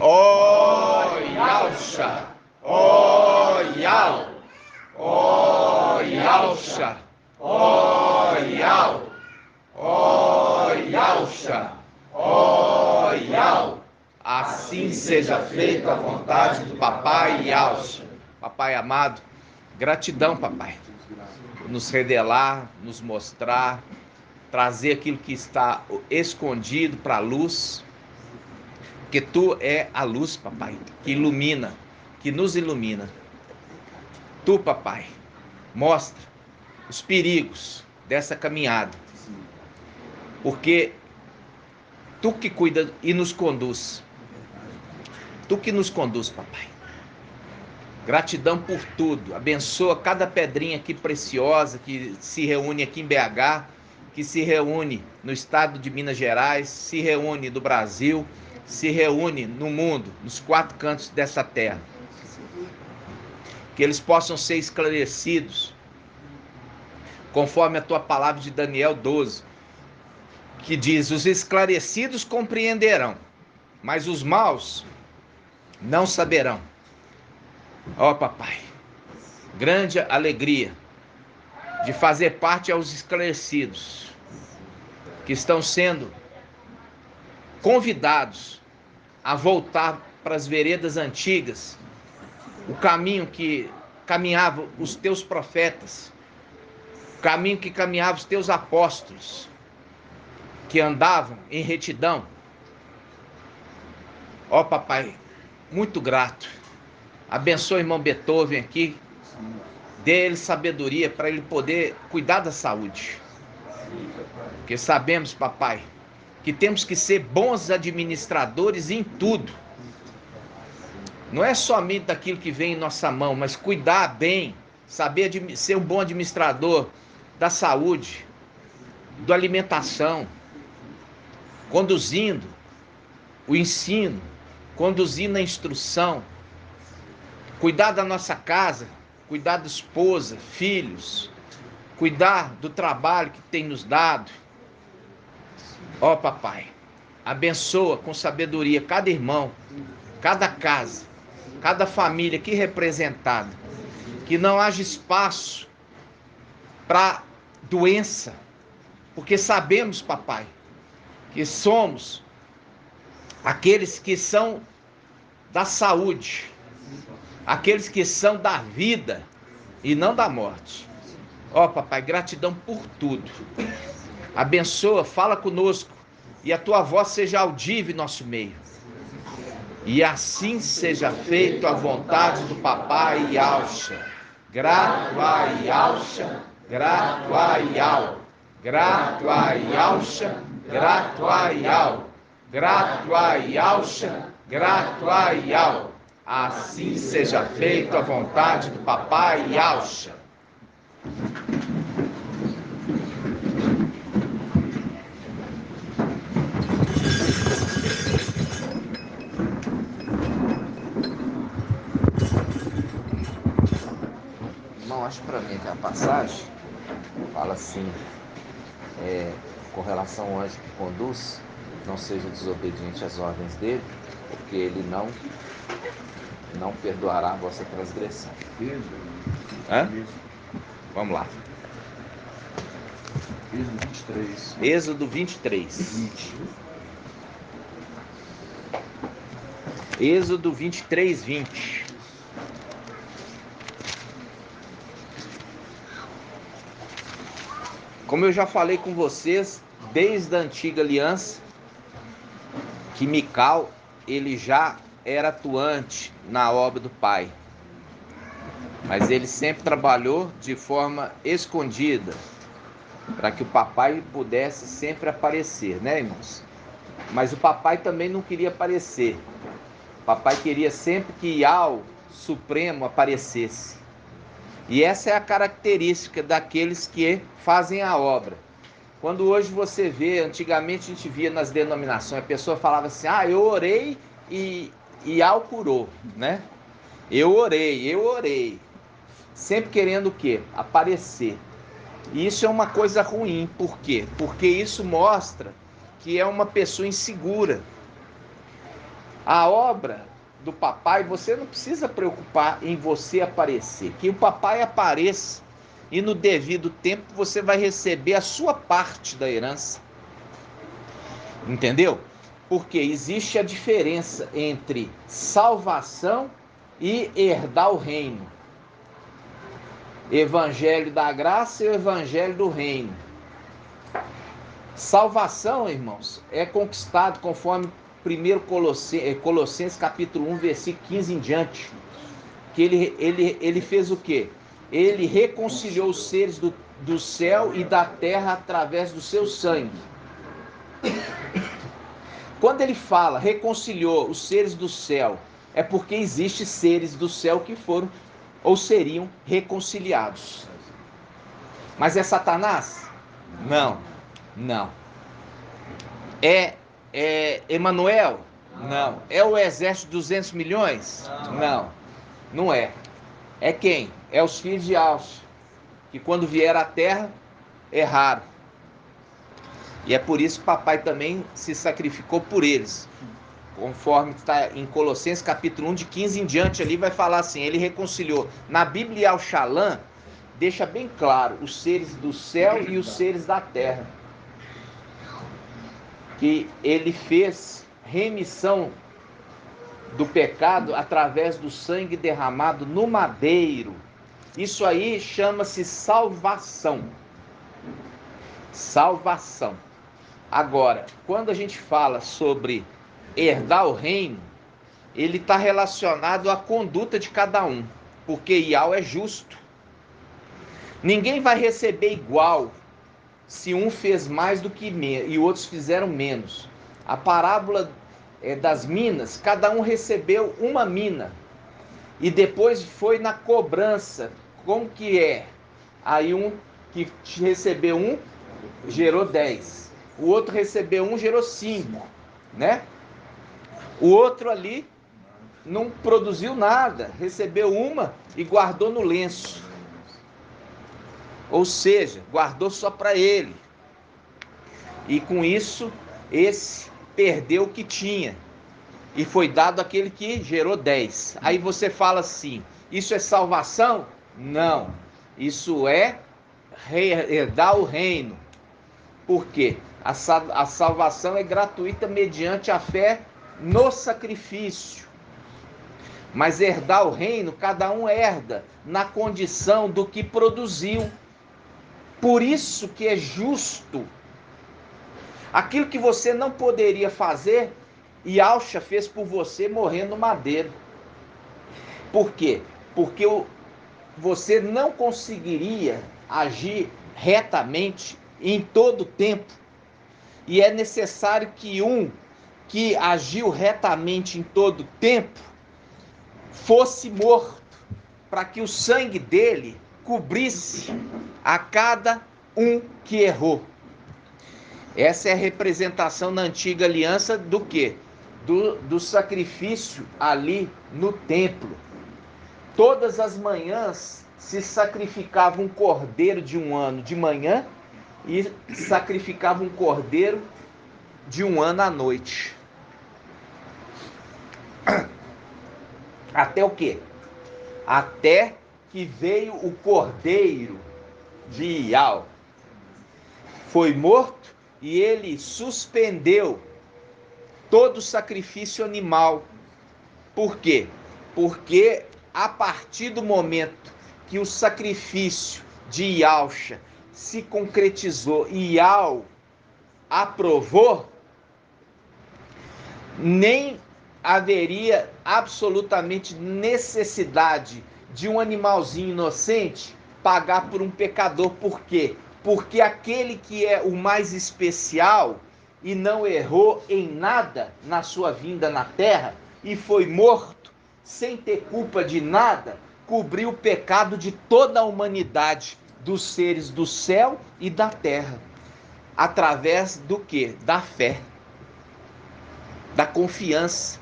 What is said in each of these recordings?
Ó Yalcha, ó Yal, ó Yalcha, ó Yal, ó Yalcha, ó Yal. Assim seja feita a vontade do Papai Yalcha. Papai amado, gratidão, papai, por nos revelar, nos mostrar, trazer aquilo que está escondido para a luz, porque tu é a luz, papai, que ilumina, que nos ilumina. Tu, papai, mostra os perigos dessa caminhada, porque tu que cuida e nos conduz, tu que nos conduz, papai. Gratidão por tudo, abençoa cada pedrinha aqui preciosa que se reúne aqui em BH, que se reúne no estado de Minas Gerais, se reúne no Brasil, se reúne no mundo, nos 4 cantos dessa terra. Que eles possam ser esclarecidos, conforme a tua palavra de Daniel 12, que diz: os esclarecidos compreenderão, mas os maus não saberão. Ó papai, grande alegria de fazer parte aos esclarecidos, que estão sendo convidados a voltar para as veredas antigas, o caminho que caminhavam os teus profetas, o caminho que caminhavam os teus apóstolos, que andavam em retidão. Ó papai, muito grato. Abençoa o irmão Beethoven aqui, dê ele sabedoria para ele poder cuidar da saúde. Porque sabemos, papai, que temos que ser bons administradores em tudo. Não é somente daquilo que vem em nossa mão, mas cuidar bem, saber ser um bom administrador da saúde, da alimentação, conduzindo o ensino, conduzindo a instrução, cuidar da nossa casa, cuidar da esposa, filhos, cuidar do trabalho que tem nos dado. Ó papai, abençoa com sabedoria cada irmão, cada casa, cada família aqui representada, que não haja espaço para doença, porque sabemos, papai, que somos aqueles que são da saúde, aqueles que são da vida e não da morte. Ó papai, gratidão por tudo. Abençoa, fala conosco e a tua voz seja audível em nosso meio. E assim seja feito a vontade do Papai Yalcha. Grato a Yalcha, grato a Yal, grato a Yalcha, grato a Yal, grato a Yalcha, grato a Yal. Assim seja feito a vontade do Papai Yalcha. Irmão, acho para mim que a passagem fala assim, com relação ao anjo que conduz, não seja desobediente às ordens dele, porque ele não perdoará a vossa transgressão. Vamos lá. Êxodo 23. Êxodo 23. Êxodo 23, 20. Como eu já falei com vocês, desde a antiga aliança, que Mical, ele já era atuante na obra do Pai. Mas ele sempre trabalhou de forma escondida, para que o papai pudesse sempre aparecer, né, irmãos? Mas o papai também não queria aparecer. O papai queria sempre que Yahweh Supremo aparecesse. E essa é a característica daqueles que fazem a obra. Quando hoje você vê, antigamente a gente via nas denominações, a pessoa falava assim, eu orei e Yahweh curou, né? Eu orei. Sempre querendo o quê? Aparecer. E isso é uma coisa ruim. Por quê? Porque isso mostra que é uma pessoa insegura. A obra do papai, você não precisa preocupar em você aparecer. Que o papai apareça e no devido tempo você vai receber a sua parte da herança. Entendeu? Porque existe a diferença entre salvação e herdar o reino. Evangelho da graça e o evangelho do reino. Salvação, irmãos, é conquistado conforme 1 Colossenses capítulo 1, versículo 15 em diante. Que ele fez o quê? Ele reconciliou os seres do céu e da terra através do seu sangue. Quando ele fala reconciliou os seres do céu, é porque existem seres do céu que foram ou seriam reconciliados. Mas é Satanás? Não, não. É Emanuel? Não. É o exército de 200 milhões? Não, não é. É quem? É os filhos de Alça, que quando vieram à terra, erraram. E é por isso que o papai também se sacrificou por eles. Conforme está em Colossenses capítulo 1, de 15 em diante, ali vai falar assim, ele reconciliou. Na Bíblia Al-Shalom, deixa bem claro, os seres do céu e os seres da terra. Que ele fez remissão do pecado através do sangue derramado no madeiro. Isso aí chama-se salvação. Salvação. Agora, quando a gente fala sobre herdar o reino, ele está relacionado à conduta de cada um, porque Iau é justo. Ninguém vai receber igual se um fez mais do que e outros fizeram menos. A parábola das minas, cada um recebeu uma mina e depois foi na cobrança. Como que é? Aí um que recebeu um gerou 10. O outro recebeu um, gerou 5, né? O outro ali não produziu nada, recebeu uma e guardou no lenço. Ou seja, guardou só para ele. E com isso, esse perdeu o que tinha. E foi dado aquele que gerou 10. Aí você fala assim, isso é salvação? Não. Isso é herdar o reino. Por quê? A salvação é gratuita mediante a fé no sacrifício. Mas herdar o reino, cada um herda na condição do que produziu. Por isso que é justo. Aquilo que você não poderia fazer, Yahshua fez por você morrendo no madeiro. Por quê? Porque você não conseguiria agir retamente em todo o tempo. E é necessário que um que agiu retamente em todo o tempo fosse morto, para que o sangue dele cobrisse a cada um que errou. Essa é a representação na antiga aliança do quê? Do sacrifício ali no templo. Todas as manhãs se sacrificava um cordeiro de um ano de manhã e sacrificava um cordeiro de um ano à noite. Até o quê? Até que veio o cordeiro de Iau. Foi morto e ele suspendeu todo o sacrifício animal. Por quê? Porque a partir do momento que o sacrifício de Yahshua se concretizou e Iau aprovou, nem haveria absolutamente necessidade de um animalzinho inocente pagar por um pecador. Por quê? Porque aquele que é o mais especial e não errou em nada na sua vinda na terra e foi morto sem ter culpa de nada, cobriu o pecado de toda a humanidade, dos seres do céu e da terra, através do quê? Da fé, da confiança.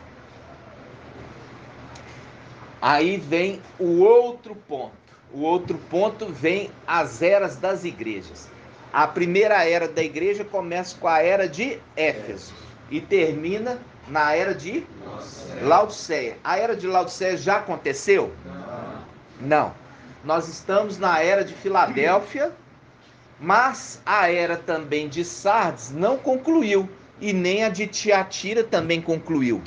Aí vem o outro ponto. O outro ponto vem as eras das igrejas. A primeira era da igreja começa com a era de Éfeso e termina Na era de Laodiceia. A era de Laodiceia já aconteceu? Não. Nós estamos na era de Filadélfia, mas a era também de Sardes não concluiu, e nem a de Tiatira também concluiu.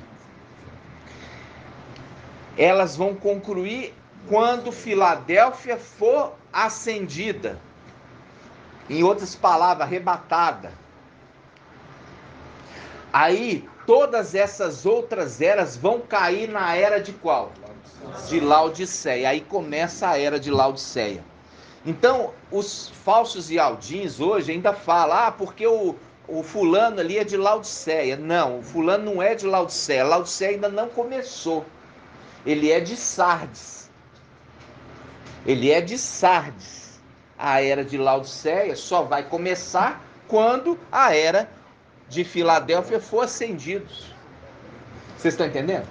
Elas vão concluir quando Filadélfia for acendida. Em outras palavras, arrebatada. Aí, todas essas outras eras vão cair na era de qual? De Laodiceia. Aí começa a era de Laodiceia. Então, os falsos ialdins hoje ainda falam, porque o fulano ali é de Laodiceia. Não, o fulano não é de Laodiceia. Laodiceia ainda não começou. Ele é de Sardes. Ele é de Sardes. A era de Laodiceia só vai começar quando a era de Filadélfia for acendida. Vocês estão entendendo?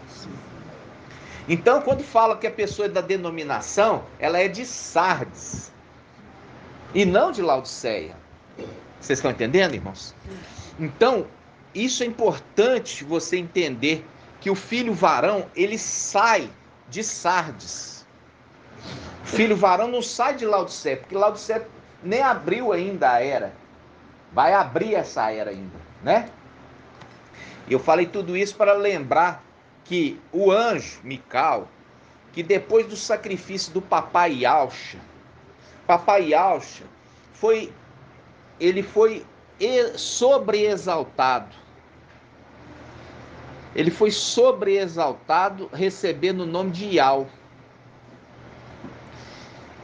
Então, quando fala que a pessoa é da denominação, ela é de Sardes e não de Laodiceia. Vocês estão entendendo, irmãos? Então, isso é importante você entender, que o filho varão, ele sai de Sardes. O filho varão não sai de Laodiceia, porque Laodiceia nem abriu ainda a era. Vai abrir essa era ainda, né? Eu falei tudo isso para lembrar que o anjo Mical, que depois do sacrifício do papai Yalcha, ele foi sobreexaltado. Ele foi sobreexaltado, recebendo o nome de Ial.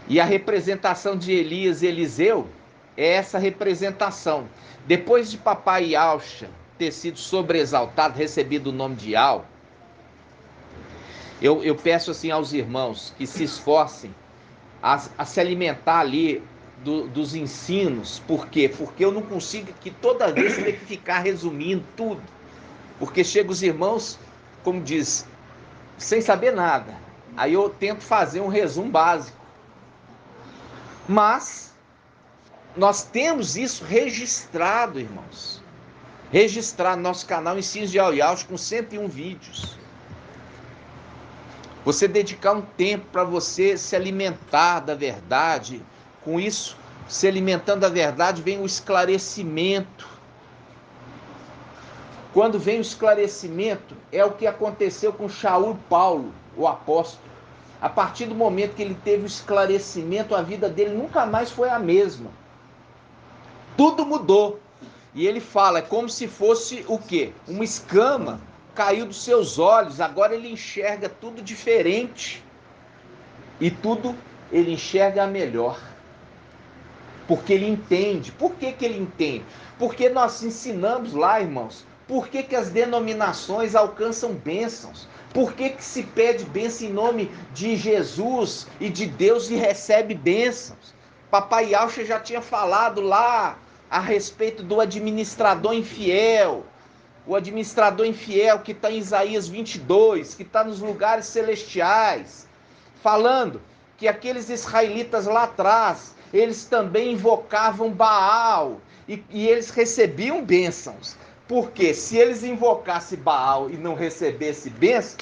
E a representação de Elias e Eliseu é essa representação. Depois de papai Yalcha ter sido sobreexaltado, recebido o nome de Ial, eu peço assim aos irmãos que se esforcem a se alimentar ali dos ensinos. Por quê? Porque eu não consigo, que toda vez ter que ficar resumindo tudo. Porque chega os irmãos, como diz, sem saber nada. Aí eu tento fazer um resumo básico. Mas nós temos isso registrado, irmãos. Registrado no nosso canal Ensinos de Yauyaus, com 101 vídeos. Você dedicar um tempo para você se alimentar da verdade. Com isso, se alimentando da verdade, vem o esclarecimento. Quando vem o esclarecimento, é o que aconteceu com Shaul Paulo, o apóstolo. A partir do momento que ele teve o esclarecimento, a vida dele nunca mais foi a mesma. Tudo mudou. E ele fala, é como se fosse o quê? Uma escama caiu dos seus olhos, agora ele enxerga tudo diferente. E tudo ele enxerga melhor. Porque ele entende. Por que ele entende? Porque nós ensinamos lá, irmãos, por que as denominações alcançam bênçãos. Por que se pede bênção em nome de Jesus e de Deus e recebe bênçãos? Papai Yalcha já tinha falado lá a respeito do administrador infiel. O administrador infiel que está em Isaías 22, que está nos lugares celestiais, falando que aqueles israelitas lá atrás, eles também invocavam Baal e eles recebiam bênçãos. Porque se eles invocassem Baal e não recebessem bênção,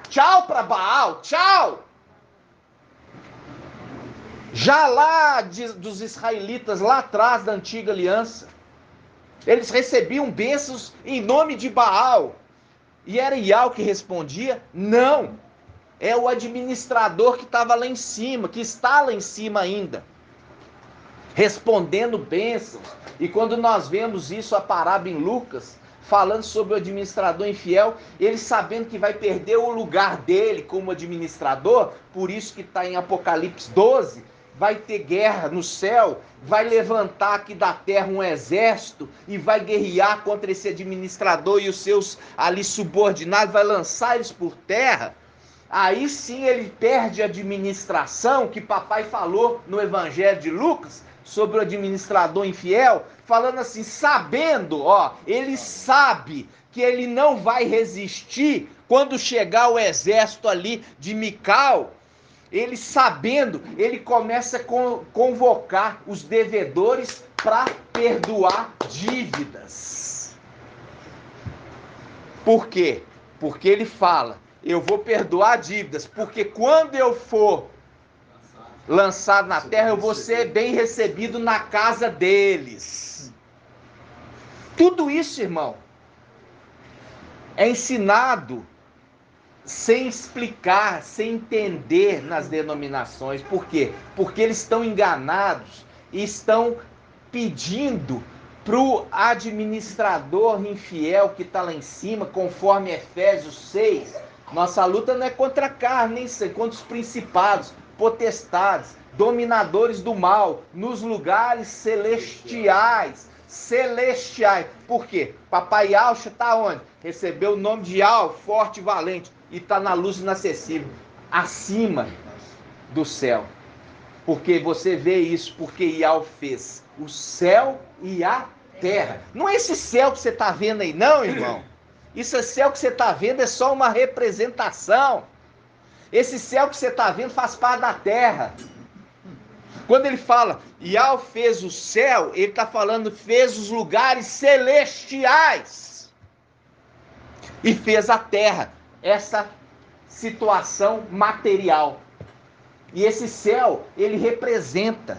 tchau para Baal, tchau! Já lá dos israelitas, lá atrás da antiga aliança, eles recebiam bênçãos em nome de Baal. E era Ial que respondia? Não. É o administrador que estava lá em cima, que está lá em cima ainda, respondendo bênçãos. E quando nós vemos isso, a parábola em Lucas, falando sobre o administrador infiel, ele sabendo que vai perder o lugar dele como administrador, por isso que está em Apocalipse 12, vai ter guerra no céu, vai levantar aqui da terra um exército e vai guerrear contra esse administrador e os seus ali subordinados, vai lançar eles por terra. Aí sim ele perde a administração, que papai falou no Evangelho de Lucas, sobre o administrador infiel, falando assim, sabendo, ele sabe que ele não vai resistir quando chegar o exército ali de Mical. Ele sabendo, ele começa a convocar os devedores para perdoar dívidas. Por quê? Porque ele fala, eu vou perdoar dívidas, porque quando eu for lançado na terra, eu vou ser bem recebido na casa deles. Tudo isso, irmão, é ensinado sem explicar, sem entender nas denominações. Por quê? Porque eles estão enganados e estão pedindo para o administrador infiel que está lá em cima, conforme Efésios 6, nossa luta não é contra a carne, nem é contra os principados, potestades, dominadores do mal, nos lugares celestiais. Celestiais. Por quê? Papai Alcha está onde? Recebeu o nome de Al, forte e valente, e está na luz inacessível, acima do céu. Porque você vê isso, porque Ial fez o céu e a terra. Não é esse céu que você está vendo aí, não, irmão. Esse céu que você está vendo é só uma representação. Esse céu que você está vendo faz parte da terra. Quando ele fala, Ial fez o céu, ele está falando, fez os lugares celestiais. E fez a terra, essa situação material. E esse céu, ele representa.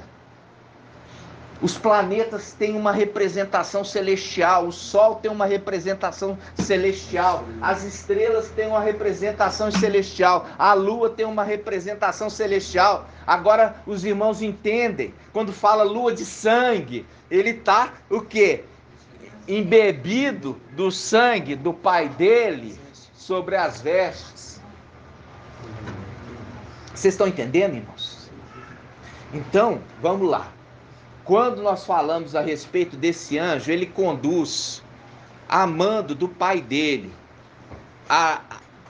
Os planetas têm uma representação celestial, o Sol tem uma representação celestial, as estrelas têm uma representação celestial, a Lua tem uma representação celestial. Agora os irmãos entendem, quando fala lua de sangue, ele está o quê? Embebido do sangue do pai dele sobre as vestes. Vocês estão entendendo, irmãos? Então, vamos lá. Quando nós falamos a respeito desse anjo, ele conduz a mando do pai dele, a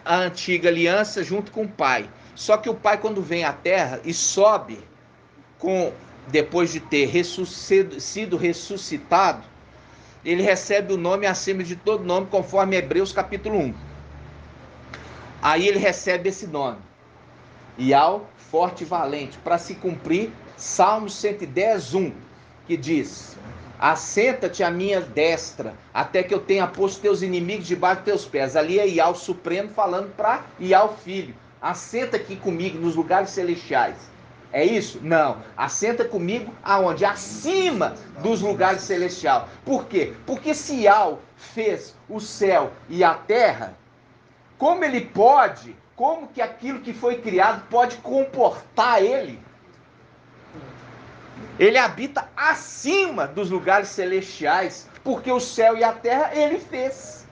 antiga aliança junto com o pai. Só que o pai, quando vem à terra e sobe, depois de ter sido ressuscitado, ele recebe o nome acima de todo nome, conforme Hebreus capítulo 1. Aí ele recebe esse nome, Ial, forte e valente, para se cumprir Salmos 110, 1, que diz, assenta-te à minha destra, até que eu tenha posto teus inimigos debaixo dos teus pés. Ali é Ial Supremo falando para Ial Filho, assenta aqui comigo nos lugares celestiais. É isso? Não. Assenta comigo aonde? Acima dos lugares celestiais. Por quê? Porque se Ial fez o céu e a terra, como ele pode, como que aquilo que foi criado pode comportar ele? Ele habita acima dos lugares celestiais, porque o céu e a terra ele fez.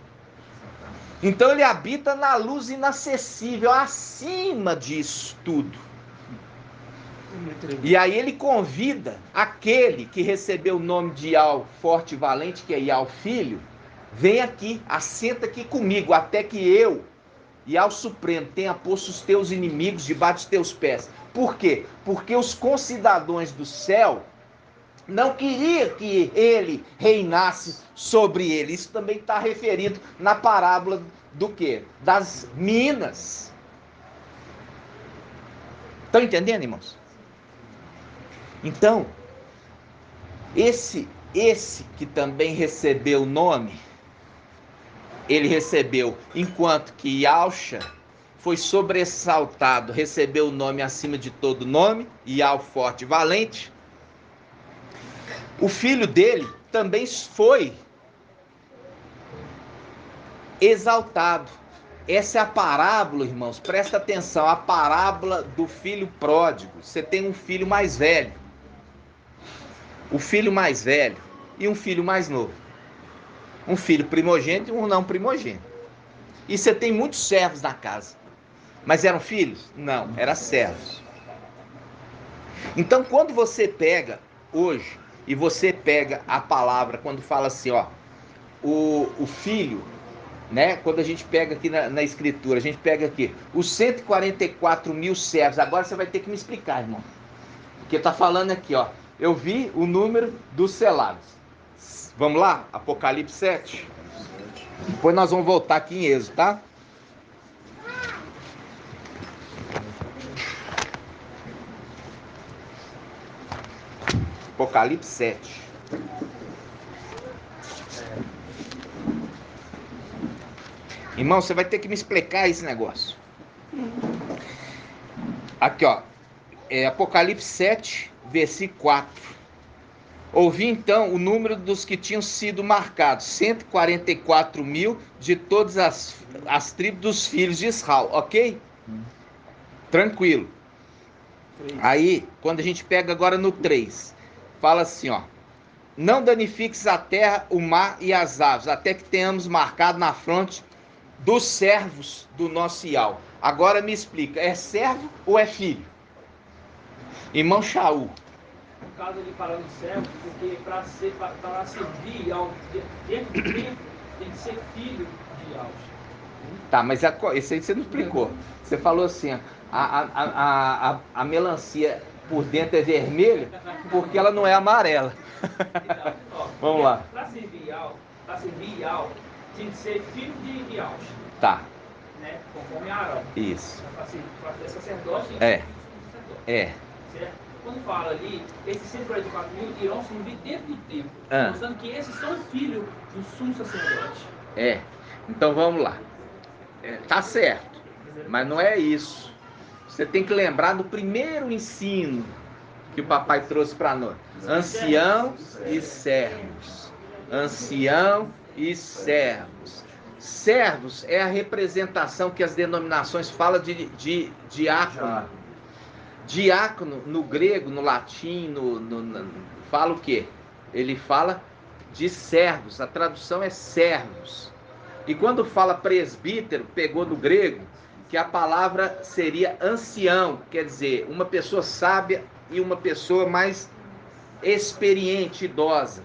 Então ele habita na luz inacessível, acima disso tudo. E aí ele convida aquele que recebeu o nome de Ial forte e valente, que é Ial Filho, vem aqui, assenta aqui comigo, até que eu, Ial Supremo, tenha posto os teus inimigos debaixo dos teus pés. Por quê? Porque os concidadãos do céu não queriam que ele reinasse sobre ele. Isso também está referido na parábola do quê? Das minas. Estão entendendo, irmãos? Então, esse que também recebeu o nome, ele recebeu, enquanto que Ialcha foi sobressaltado, recebeu o nome acima de todo nome, Ial forte e valente. O filho dele também foi exaltado. Essa é a parábola, irmãos, presta atenção, a parábola do filho pródigo. Você tem um filho mais velho, o filho mais velho e um filho mais novo. Um filho primogênito e um não primogênito. E você tem muitos servos na casa. Mas eram filhos? Não, eram servos. Então, quando você pega hoje, e você pega a palavra, quando fala assim, ó, o filho, né? Quando a gente pega aqui na escritura, a gente pega aqui, os 144 mil servos. Agora você vai ter que me explicar, irmão. Porque tá falando aqui, ó, eu vi o número dos selados. Vamos lá? Apocalipse 7. Depois nós vamos voltar aqui em Êxodo, tá? Apocalipse 7. Irmão, você vai ter que me explicar esse negócio. Aqui, ó. Apocalipse 7, versículo 4. Ouvi então o número dos que tinham sido marcados, 144 mil de todas as tribos dos filhos de Israel, ok? Tranquilo. Aí, quando a gente pega agora no 3, fala assim, ó. Não danifiques a terra, o mar e as aves, até que tenhamos marcado na fronte dos servos do nosso Ial. Agora me explica, é servo ou é filho? Irmão Shaul. No caso ele falando servo, porque para servir dentro do templo, tem que ser filho de Ial. Tá, mas isso aí você não explicou. Você falou assim, ó, a melancia por dentro é vermelha porque ela não é amarela. Então, Vamos lá. Para servir Ial, tinha que ser filho de Ial. Tá. Né? Conforme Arão. Isso. Para ser sacerdote, tem que É. ser filho de sacerdote. É. Certo? Quando fala ali, esses 144 mil irão servir dentro do templo, mostrando que esses são filhos do sumo sacerdote. É. Então vamos lá. Tá certo. Mas não é isso. Você tem que lembrar do primeiro ensino que o papai trouxe para nós. Anciãos e servos. Ancião e servos. Servos é a representação que as denominações falam de diácono. Diácono, no grego, no latim, fala o quê? Ele fala de servos. A tradução é servos. E quando fala presbítero, pegou do grego, que a palavra seria ancião, quer dizer, uma pessoa sábia e uma pessoa mais experiente, idosa.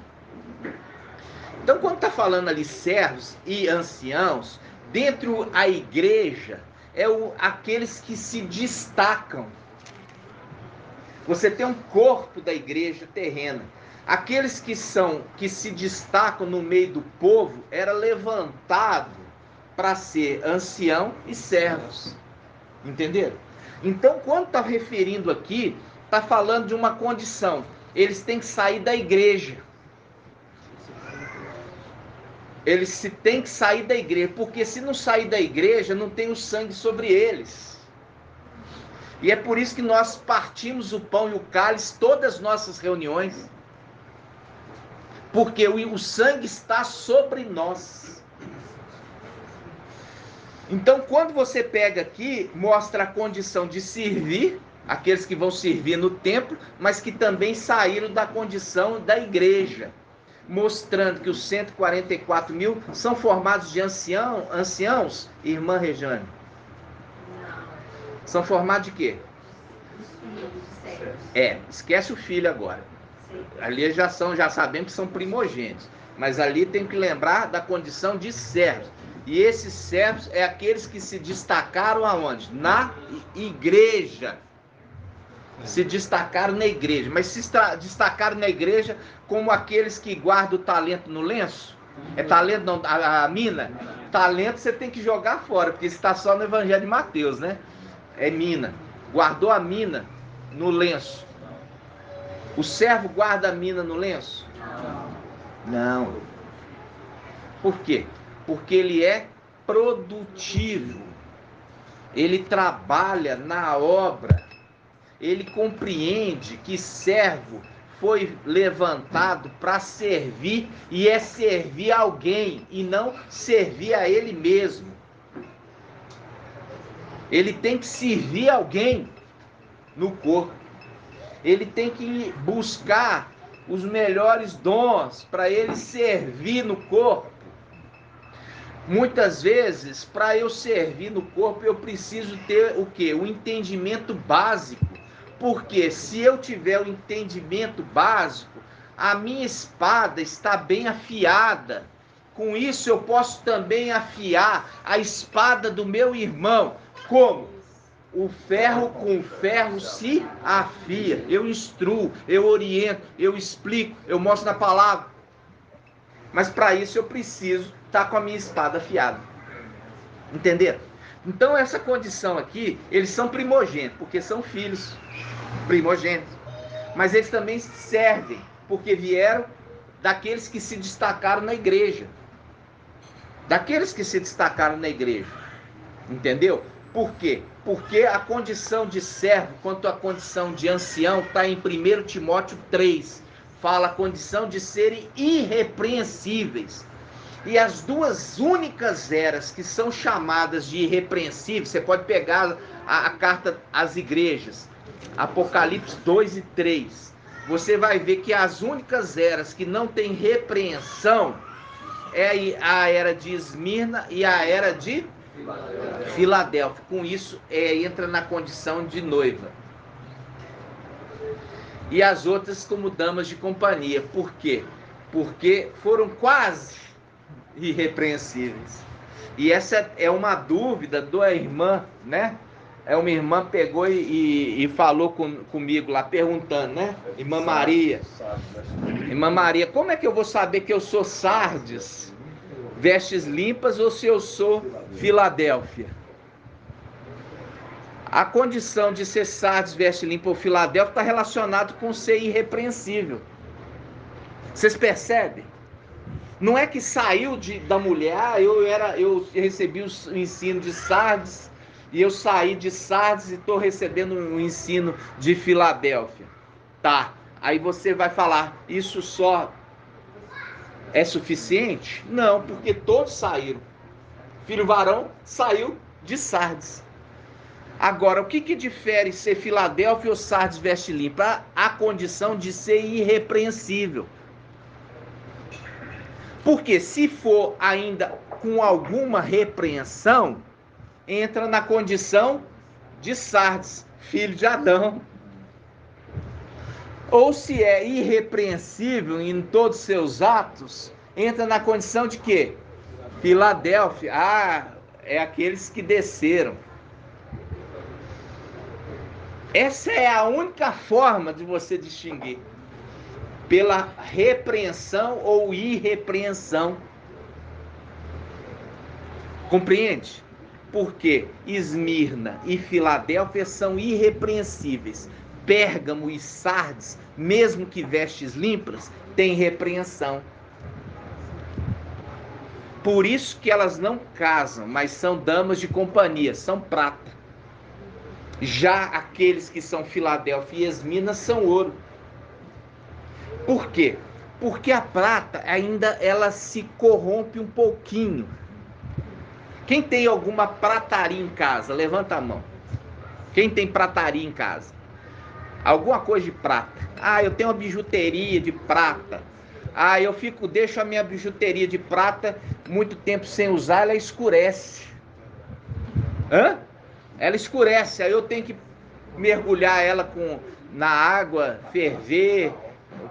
Então, quando está falando ali servos e anciãos, dentro da igreja, aqueles que se destacam. Você tem um corpo da igreja terrena. Aqueles que se destacam no meio do povo, era levantado para ser ancião e servos. Entenderam? Então, quando está referindo aqui, está falando de uma condição. Eles têm que sair da igreja. Eles têm que sair da igreja, porque se não sair da igreja, não tem o sangue sobre eles. E é por isso que nós partimos o pão e o cálice, todas as nossas reuniões. Porque o sangue está sobre nós. Então, quando você pega aqui, mostra a condição de servir, aqueles que vão servir no templo, mas que também saíram da condição da igreja. Mostrando que os 144 mil são formados de anciãos, irmã Rejane. São formados de quê? Esquece o filho agora. Ali já sabemos que são primogênitos. Mas ali tem que lembrar da condição de servos. E esses servos é aqueles que se destacaram aonde? Na igreja. Se destacaram na igreja. Mas se destacaram na igreja como aqueles que guardam o talento no lenço? É talento não, a mina? Talento você tem que jogar fora, porque está só no Evangelho de Mateus, né? É mina. Guardou a mina no lenço. O servo guarda a mina no lenço? Não. Por quê? Porque ele é produtivo. Ele trabalha na obra. Ele compreende que servo foi levantado para servir e é servir alguém e não servir a ele mesmo. Ele tem que servir alguém no corpo. Ele tem que buscar os melhores dons para ele servir no corpo. Muitas vezes, para eu servir no corpo, eu preciso ter o quê? O entendimento básico. Porque se eu tiver o entendimento básico, a minha espada está bem afiada. Com isso, eu posso também afiar a espada do meu irmão. Como? O ferro com o ferro se afia. Eu instruo, eu oriento, eu explico, eu mostro na palavra. Mas para isso eu preciso estar com a minha espada afiada. Entenderam? Então essa condição aqui, eles são primogênitos, porque são filhos primogênitos. Mas eles também servem, porque vieram daqueles que se destacaram na igreja. daqueles que se destacaram na igreja. Entendeu? Por quê? Porque a condição de servo quanto a condição de ancião está em 1 Timóteo 3. Fala a condição de serem irrepreensíveis. E as duas únicas eras que são chamadas de irrepreensíveis, você pode pegar a carta às igrejas, Apocalipse 2 e 3. Você vai ver que as únicas eras que não tem repreensão é a era de Esmirna e a era de Filadélfia. Com isso, entra na condição de noiva. E as outras como damas de companhia. Por quê? Porque foram quase irrepreensíveis. E essa é uma dúvida da irmã, né? Uma irmã pegou e falou comigo lá, perguntando, né? Irmã Maria, como é que eu vou saber que eu sou Sardes, vestes limpas, ou se eu sou Filadélfia? A condição de ser Sardes, veste limpa ou Filadélfia está relacionado com ser irrepreensível. Vocês percebem? Não é que saiu da mulher, eu recebi o ensino de Sardes, e eu saí de Sardes e estou recebendo um ensino de Filadélfia. Tá, aí você vai falar, isso só é suficiente? Não, porque todos saíram. Filho varão saiu de Sardes. Agora, o que difere ser Filadélfia ou Sardes veste limpa? A condição de ser irrepreensível. Porque se for ainda com alguma repreensão, entra na condição de Sardes, filho de Adão. Ou se é irrepreensível em todos os seus atos, entra na condição de quê? Filadélfia. É aqueles que desceram. Essa é a única forma de você distinguir. Pela repreensão ou irrepreensão. Compreende? Porque Esmirna e Filadélfia são irrepreensíveis. Pérgamo e Sardes, mesmo que vestes limpas, têm repreensão. Por isso que elas não casam, mas são damas de companhia, são prata. Já aqueles que são Filadélfia e Esmirna são ouro. Por quê? Porque a prata ainda ela se corrompe um pouquinho. Quem tem alguma prataria em casa? Levanta a mão. Quem tem prataria em casa? Alguma coisa de prata. Eu tenho uma bijuteria de prata. Eu deixo a minha bijuteria de prata muito tempo sem usar, ela escurece. Ela escurece, aí eu tenho que mergulhar ela na água, ferver,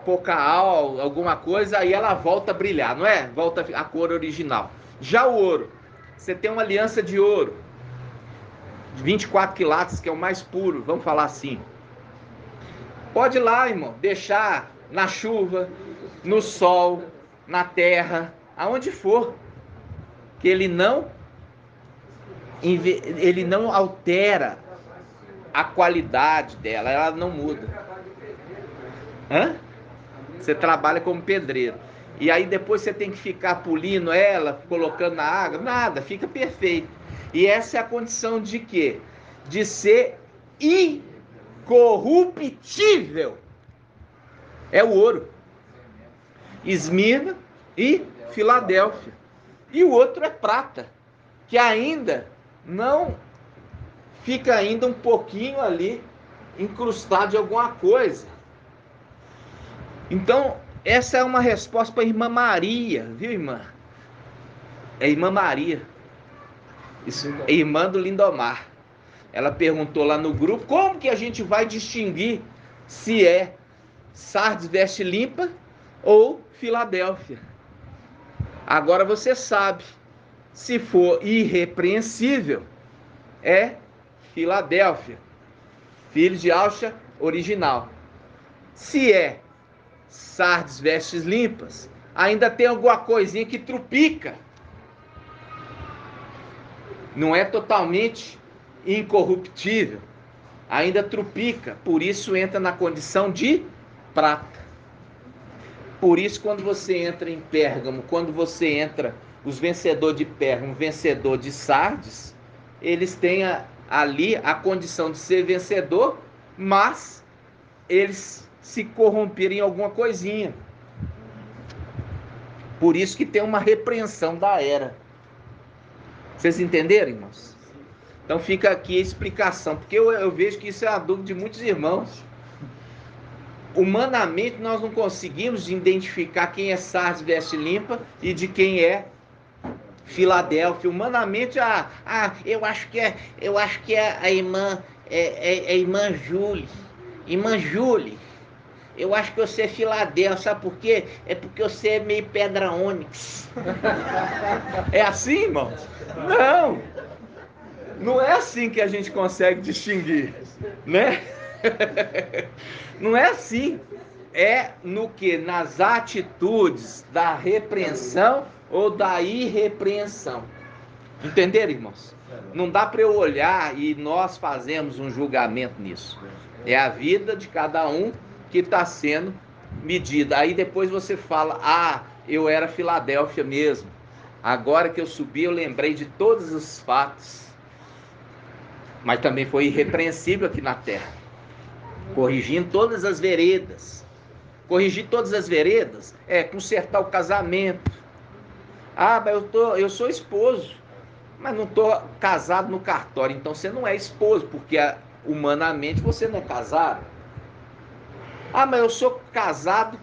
pouca álcool, alguma coisa, aí ela volta a brilhar, não é? Volta a cor original. Já o ouro, você tem uma aliança de ouro, de 24 quilates, que é o mais puro, vamos falar assim. Pode ir lá, irmão, deixar na chuva, no sol, na terra, aonde for, que ele não altera a qualidade dela, ela não muda. Você trabalha como pedreiro. E aí depois você tem que ficar polindo ela, colocando na água, nada, fica perfeito. E essa é a condição de quê? De ser incorruptível. É o ouro. Esmirna e Filadélfia. E o outro é prata, que ainda não fica ainda um pouquinho ali incrustado de alguma coisa. Então, essa é uma resposta para a irmã Maria, viu, irmã? É a irmã Maria, irmã do Lindomar. Ela perguntou lá no grupo, como que a gente vai distinguir se é Sardes veste limpa ou Filadélfia? Agora você sabe, se for irrepreensível, é Filadélfia, filho de Alcha original. Se é Sardes vestes limpas, ainda tem alguma coisinha que trupica. Não é totalmente incorruptível, ainda trupica, por isso entra na condição de prata. Por isso, quando você entra em Pérgamo, quando você entra os vencedores de Pérgamo, um vencedor de Sardes, eles têm ali a condição de ser vencedor, mas eles se corromperam em alguma coisinha. Por isso que tem uma repreensão da era. Vocês entenderam, irmãos? Então fica aqui a explicação, porque eu vejo que isso é a dúvida de muitos irmãos. Humanamente nós não conseguimos identificar quem é Sardes veste limpa e de quem é Filadélfia. Humanamente, eu acho que é a irmã, a irmã Júlia. Irmã Júlia, eu acho que você é Filadélfia, sabe por quê? É porque você é meio pedra ônix. É assim, irmãos? Não! Não é assim que a gente consegue distinguir, né? Não é assim. É no que? Nas atitudes da repreensão ou da irrepreensão. Entenderam, irmãos? Não dá para eu olhar e nós fazemos um julgamento nisso. É a vida de cada um que está sendo medida. Aí depois você fala, eu era Filadélfia mesmo. Agora que eu subi, eu lembrei de todos os fatos. Mas também foi irrepreensível aqui na terra. Corrigindo todas as veredas. Corrigir todas as veredas é consertar o casamento. Mas eu sou esposo, mas não estou casado no cartório. Então você não é esposo, porque humanamente você não é casado. Mas eu sou casado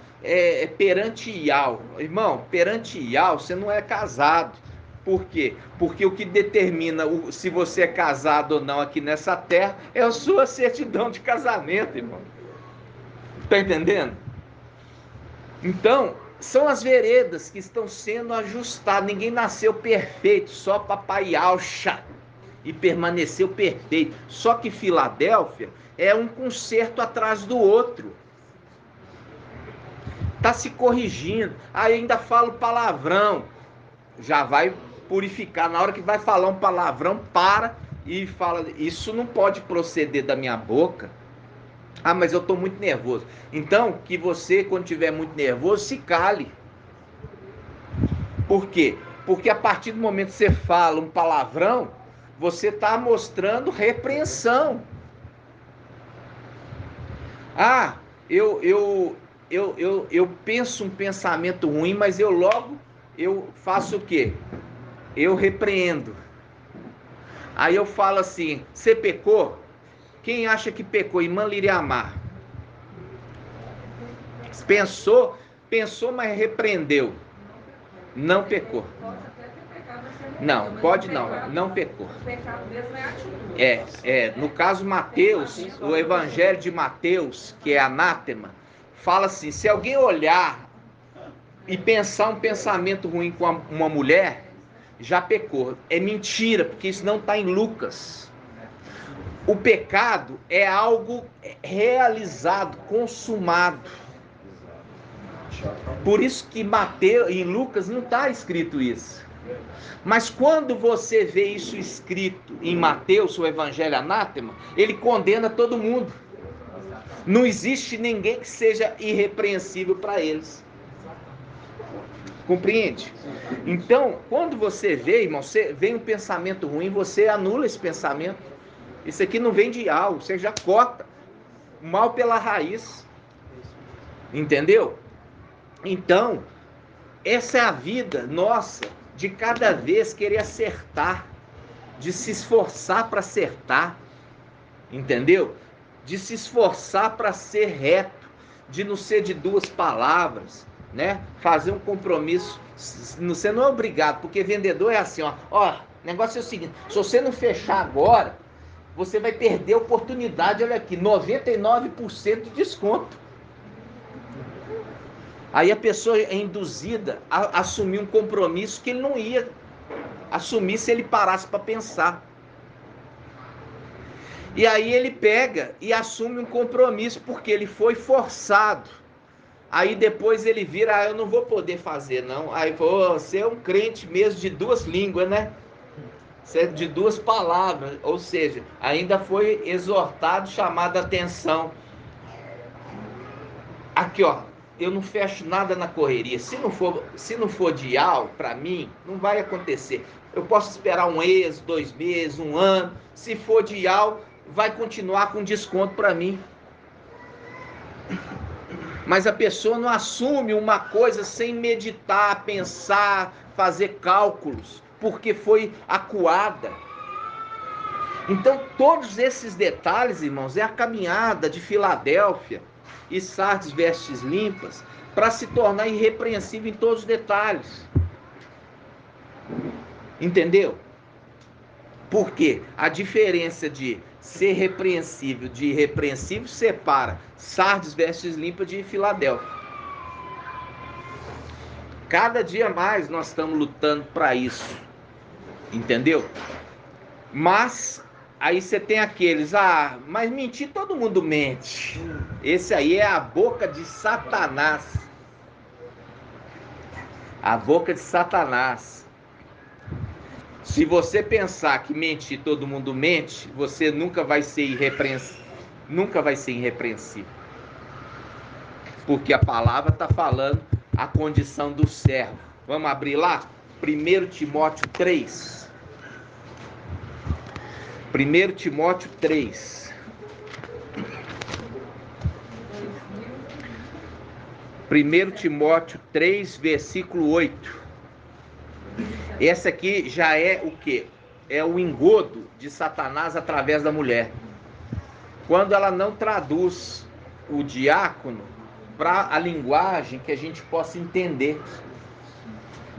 perante Ial. Irmão, perante Ial você não é casado. Por quê? Porque o que determina se você é casado ou não aqui nessa terra é a sua certidão de casamento, irmão. Está entendendo? Então, são as veredas que estão sendo ajustadas. Ninguém nasceu perfeito, só papai Alcha e permaneceu perfeito. Só que Filadélfia é um conserto atrás do outro. Está se corrigindo. Aí ainda fala palavrão. Já vai purificar. Na hora que vai falar um palavrão, para e fala, isso não pode proceder da minha boca. Mas eu estou muito nervoso. Então, que você, quando estiver muito nervoso, se cale. Por quê? Porque a partir do momento que você fala um palavrão, você está mostrando repreensão. Eu penso um pensamento ruim, mas eu faço o quê? Eu repreendo. Aí eu falo assim, você pecou? Quem acha que pecou? Irmã Liriamar. Pensou, mas repreendeu. Não pecou. Não, pode não pecou. O pecado mesmo é a atitude. No caso Mateus, o evangelho de Mateus, que é anátema, fala assim, se alguém olhar e pensar um pensamento ruim com uma mulher, já pecou. É mentira, porque isso não está em Lucas. O pecado é algo realizado, consumado. Por isso que em Lucas não está escrito isso. Mas quando você vê isso escrito em Mateus, o evangelho anátema, ele condena todo mundo. Não existe ninguém que seja irrepreensível para eles. Compreende? Então, quando você vê, irmão, vem um pensamento ruim, você anula esse pensamento. Isso aqui não vem de algo, você já corta o mal pela raiz. Entendeu? Então, essa é a vida nossa, de cada vez querer acertar, de se esforçar para acertar, entendeu? De se esforçar para ser reto, de não ser de duas palavras, né? Fazer um compromisso. Você não é obrigado, porque vendedor é assim, ó, o negócio é o seguinte, se você não fechar agora, você vai perder a oportunidade, olha aqui, 99% de desconto. Aí a pessoa é induzida a assumir um compromisso que ele não ia assumir se ele parasse para pensar. E aí ele pega e assume um compromisso porque ele foi forçado. Aí depois ele vira, eu não vou poder fazer não. Aí você é um crente mesmo de duas línguas, né? Você é de duas palavras, ou seja, ainda foi exortado, chamado a atenção. Aqui, ó. eu não fecho nada na correria. Se não for dial, para mim, não vai acontecer. Eu posso esperar um mês, 2 meses, 1 ano. Se for dial, vai continuar com desconto para mim. Mas a pessoa não assume uma coisa sem meditar, pensar, fazer cálculos, porque foi acuada. Então, todos esses detalhes, irmãos, é a caminhada de Filadélfia e Sardes vestes limpas para se tornar irrepreensível em todos os detalhes. Entendeu? Porque a diferença de ser repreensível de irrepreensível separa Sardes vestes limpas de Filadélfia. Cada dia mais nós estamos lutando para isso. Entendeu? Mas aí você tem aqueles, mas mentir todo mundo mente. Esse aí é a boca de Satanás. A boca de Satanás. Se você pensar que mentir todo mundo mente, você nunca vai ser irrepreensível. Nunca vai ser irrepreensível. Porque a palavra está falando a condição do servo. Vamos abrir lá? 1 Timóteo 3. 1 Timóteo 3. 1 Timóteo 3, versículo 8. Essa aqui já é o quê? É o engodo de Satanás através da mulher. Quando ela não traduz o diácono para a linguagem que a gente possa entender.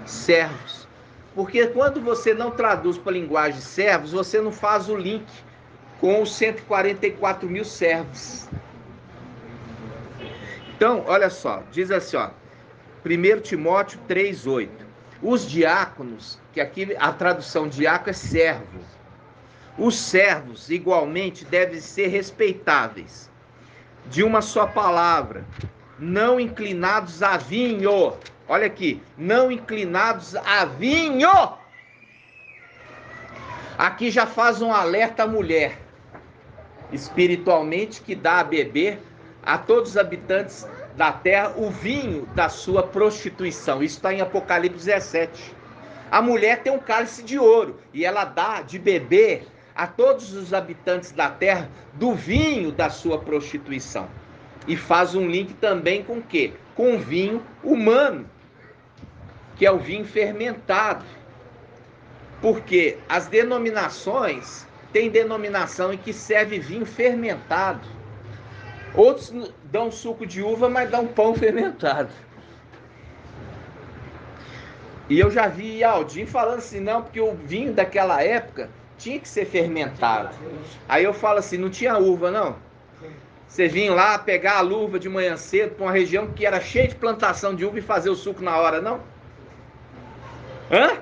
Servos. Porque quando você não traduz para a linguagem servos, você não faz o link com os 144 mil servos. Então, olha só, diz assim, 1 Timóteo 3,8. Os diáconos, que aqui a tradução diácono é servo. Os servos, igualmente, devem ser respeitáveis, de uma só palavra, não inclinados a vinho. Olha aqui, não inclinados a vinho. Aqui já faz um alerta à mulher, espiritualmente, que dá a beber a todos os habitantes da terra o vinho da sua prostituição. Isso está em Apocalipse 17. A mulher tem um cálice de ouro e ela dá de beber a todos os habitantes da terra do vinho da sua prostituição. E faz um link também com o quê? Com o vinho humano, que é o vinho fermentado. Porque as denominações, tem denominação em que serve vinho fermentado. Outros dão suco de uva, mas dão pão fermentado. E eu já vi Aldim falando assim, não, porque o vinho daquela época tinha que ser fermentado. Aí eu falo assim, não tinha uva não? Você vinha lá pegar a uva de manhã cedo para uma região que era cheia de plantação de uva e fazer o suco na hora, não? Hã?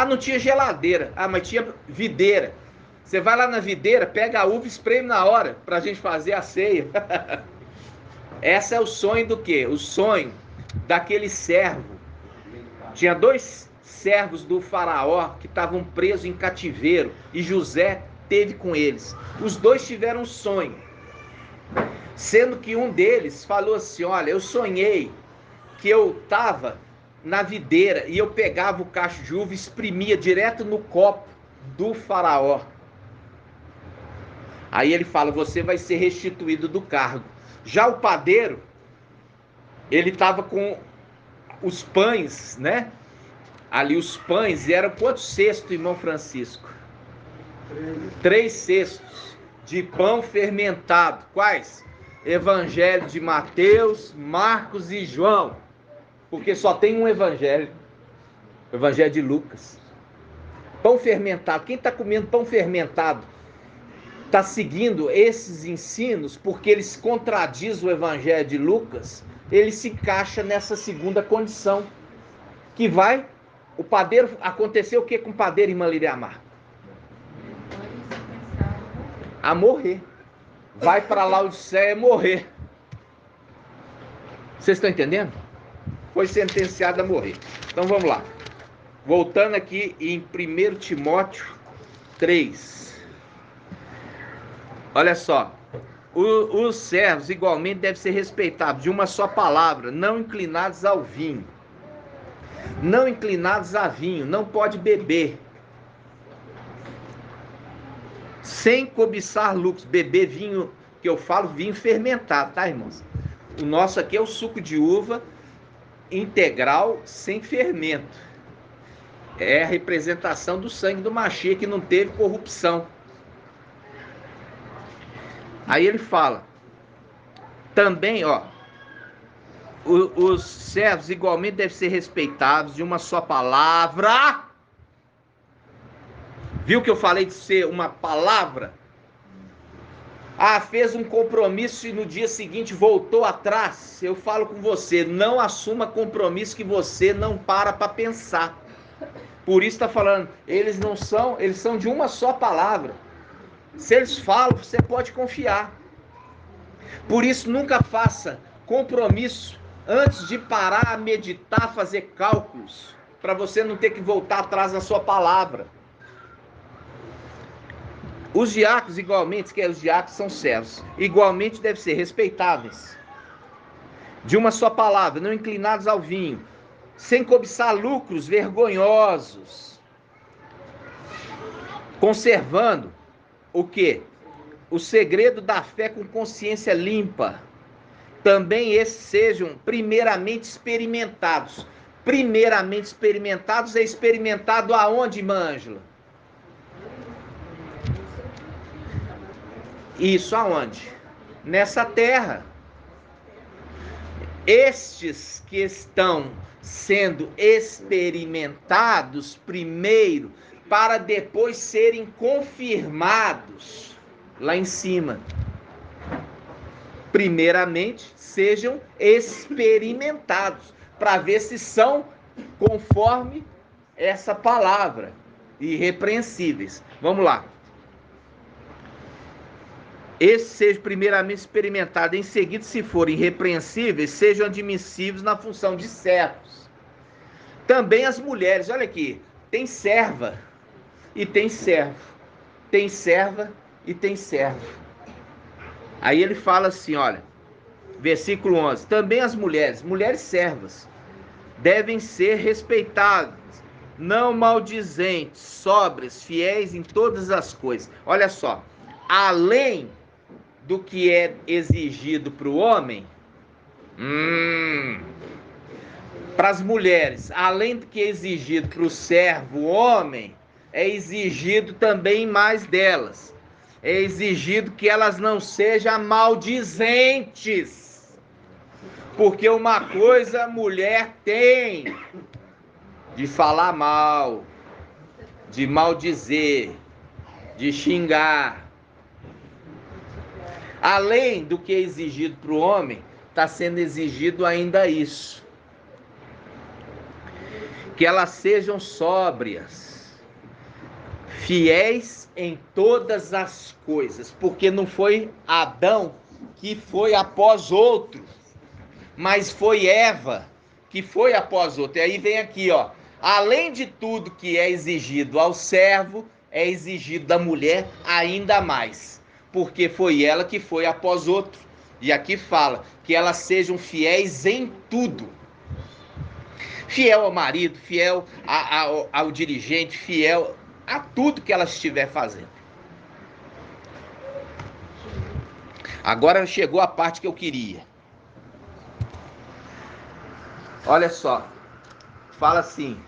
Não tinha geladeira. Mas tinha videira. Você vai lá na videira, pega a uva e espreme na hora para a gente fazer a ceia. Esse é o sonho do quê? O sonho daquele servo. Tinha 2 servos do faraó que estavam presos em cativeiro e José teve com eles. Os 2 tiveram um sonho, sendo que um deles falou assim, olha, eu sonhei que eu estava na videira e eu pegava o cacho de uva e exprimia direto no copo do faraó. Aí ele fala, você vai ser restituído do cargo. Já o padeiro, ele estava com os pães, né? Ali os pães, e eram quantos cestos, irmão Francisco? 3 cestos de pão fermentado. Quais? Evangelho de Mateus, Marcos e João. Porque só tem um evangelho. O evangelho de Lucas. Pão fermentado. Quem está comendo pão fermentado está seguindo esses ensinos porque eles contradizem o evangelho de Lucas. Ele se encaixa nessa segunda condição. Que vai... O padeiro... Aconteceu o que com o padeiro, irmã Liriamar? A morrer. Vai para Laodiceia morrer. Vocês estão entendendo? Foi sentenciado a morrer. Então vamos lá. Voltando aqui em 1 Timóteo 3. Olha só. Os servos igualmente devem ser respeitados de uma só palavra, não inclinados ao vinho. Não inclinados a vinho, não pode beber. Sem cobiçar lucros, beber vinho, que eu falo vinho fermentado, tá, irmãos? O nosso aqui é o suco de uva integral, sem fermento. É a representação do sangue do Mashiach, que não teve corrupção. Aí ele fala, também, ó, os servos igualmente devem ser respeitados de uma só palavra. Viu que eu falei de ser uma palavra? Ah, fez um compromisso e no dia seguinte voltou atrás. Eu falo com você, não assuma compromisso que você não para pensar. Por isso está falando, eles são de uma só palavra. Se eles falam, você pode confiar. Por isso nunca faça compromisso antes de parar, meditar, fazer cálculos, para você não ter que voltar atrás na sua palavra. Os diáconos igualmente, que os diáconos são servos, igualmente devem ser respeitáveis. De uma só palavra, não inclinados ao vinho, sem cobiçar lucros vergonhosos, conservando o quê? O segredo da fé com consciência limpa. Também esses sejam primeiramente experimentados. Primeiramente experimentados é experimentado aonde, irmã Ângela? Isso aonde? Nessa terra. Estes que estão sendo experimentados primeiro, para depois serem confirmados lá em cima. Primeiramente, sejam experimentados, para ver se são conforme essa palavra, irrepreensíveis. Vamos lá. Esses sejam primeiramente experimentados, em seguida, se forem irrepreensíveis, sejam admissíveis na função de servos. Também as mulheres, olha aqui, tem serva e tem servo, tem serva e tem servo. Aí ele fala assim, olha, versículo 11, também as mulheres servas, devem ser respeitadas, não maldizentes, sóbrias, fiéis em todas as coisas. Olha só, além do que é exigido para o homem, para as mulheres, além do que é exigido para o servo homem, é exigido também mais delas. É exigido que elas não sejam maldizentes. Porque uma coisa a mulher tem de falar mal, de maldizer, de xingar. Além do que é exigido para o homem, está sendo exigido ainda isso. Que elas sejam sóbrias, fiéis em todas as coisas, porque não foi Adão que foi após outro, mas foi Eva que foi após outro. E aí vem aqui, ó, além de tudo que é exigido ao servo, é exigido da mulher ainda mais, porque foi ela que foi após outro. E aqui fala que elas sejam fiéis em tudo. Fiel ao marido, fiel ao dirigente, fiel a tudo que ela estiver fazendo. Agora chegou a parte que eu queria. Olha só, fala assim,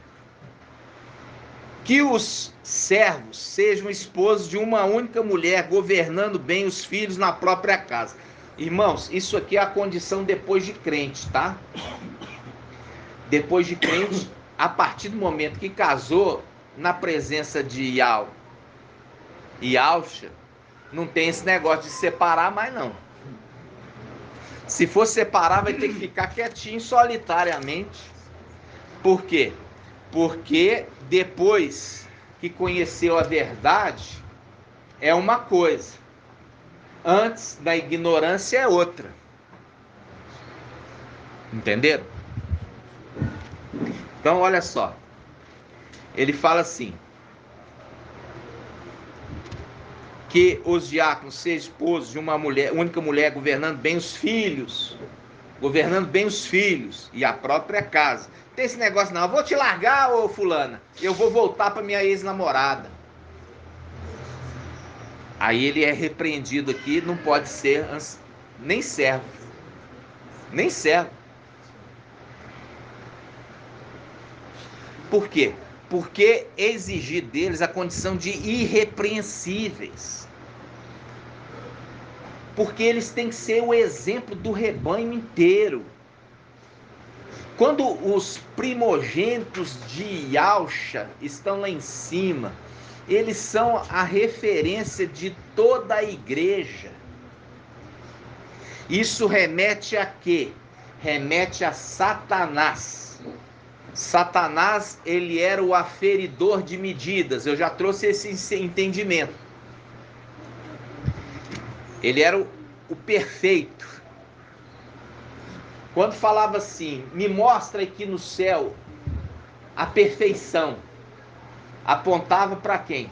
que os servos sejam esposos de uma única mulher, governando bem os filhos na própria casa. Irmãos, isso aqui é a condição depois de crente, tá? Depois de crente, a partir do momento que casou na presença de Yahweh e Yahusha, não tem esse negócio de separar mais não. Se for separar, vai ter que ficar quietinho, solitariamente. Por quê? Porque depois que conheceu a verdade, é uma coisa. Antes da ignorância é outra. Entenderam? Então, olha só. Ele fala assim, que os diáconos sejam esposos de uma mulher, única mulher, governando bem os filhos e a própria casa. Não tem esse negócio não, eu vou te largar, ô fulana, eu vou voltar para minha ex-namorada. Aí ele é repreendido aqui, não pode ser nem servo. Nem servo. Por quê? Porque exigir deles a condição de irrepreensíveis. Porque eles têm que ser o exemplo do rebanho inteiro. Quando os primogênitos de Yalcha estão lá em cima, eles são a referência de toda a igreja. Isso remete a quê? Remete a Satanás. Satanás, ele era o aferidor de medidas. Eu já trouxe esse entendimento. Ele era o perfeito. Quando falava assim, me mostra aqui no céu a perfeição, apontava para quem?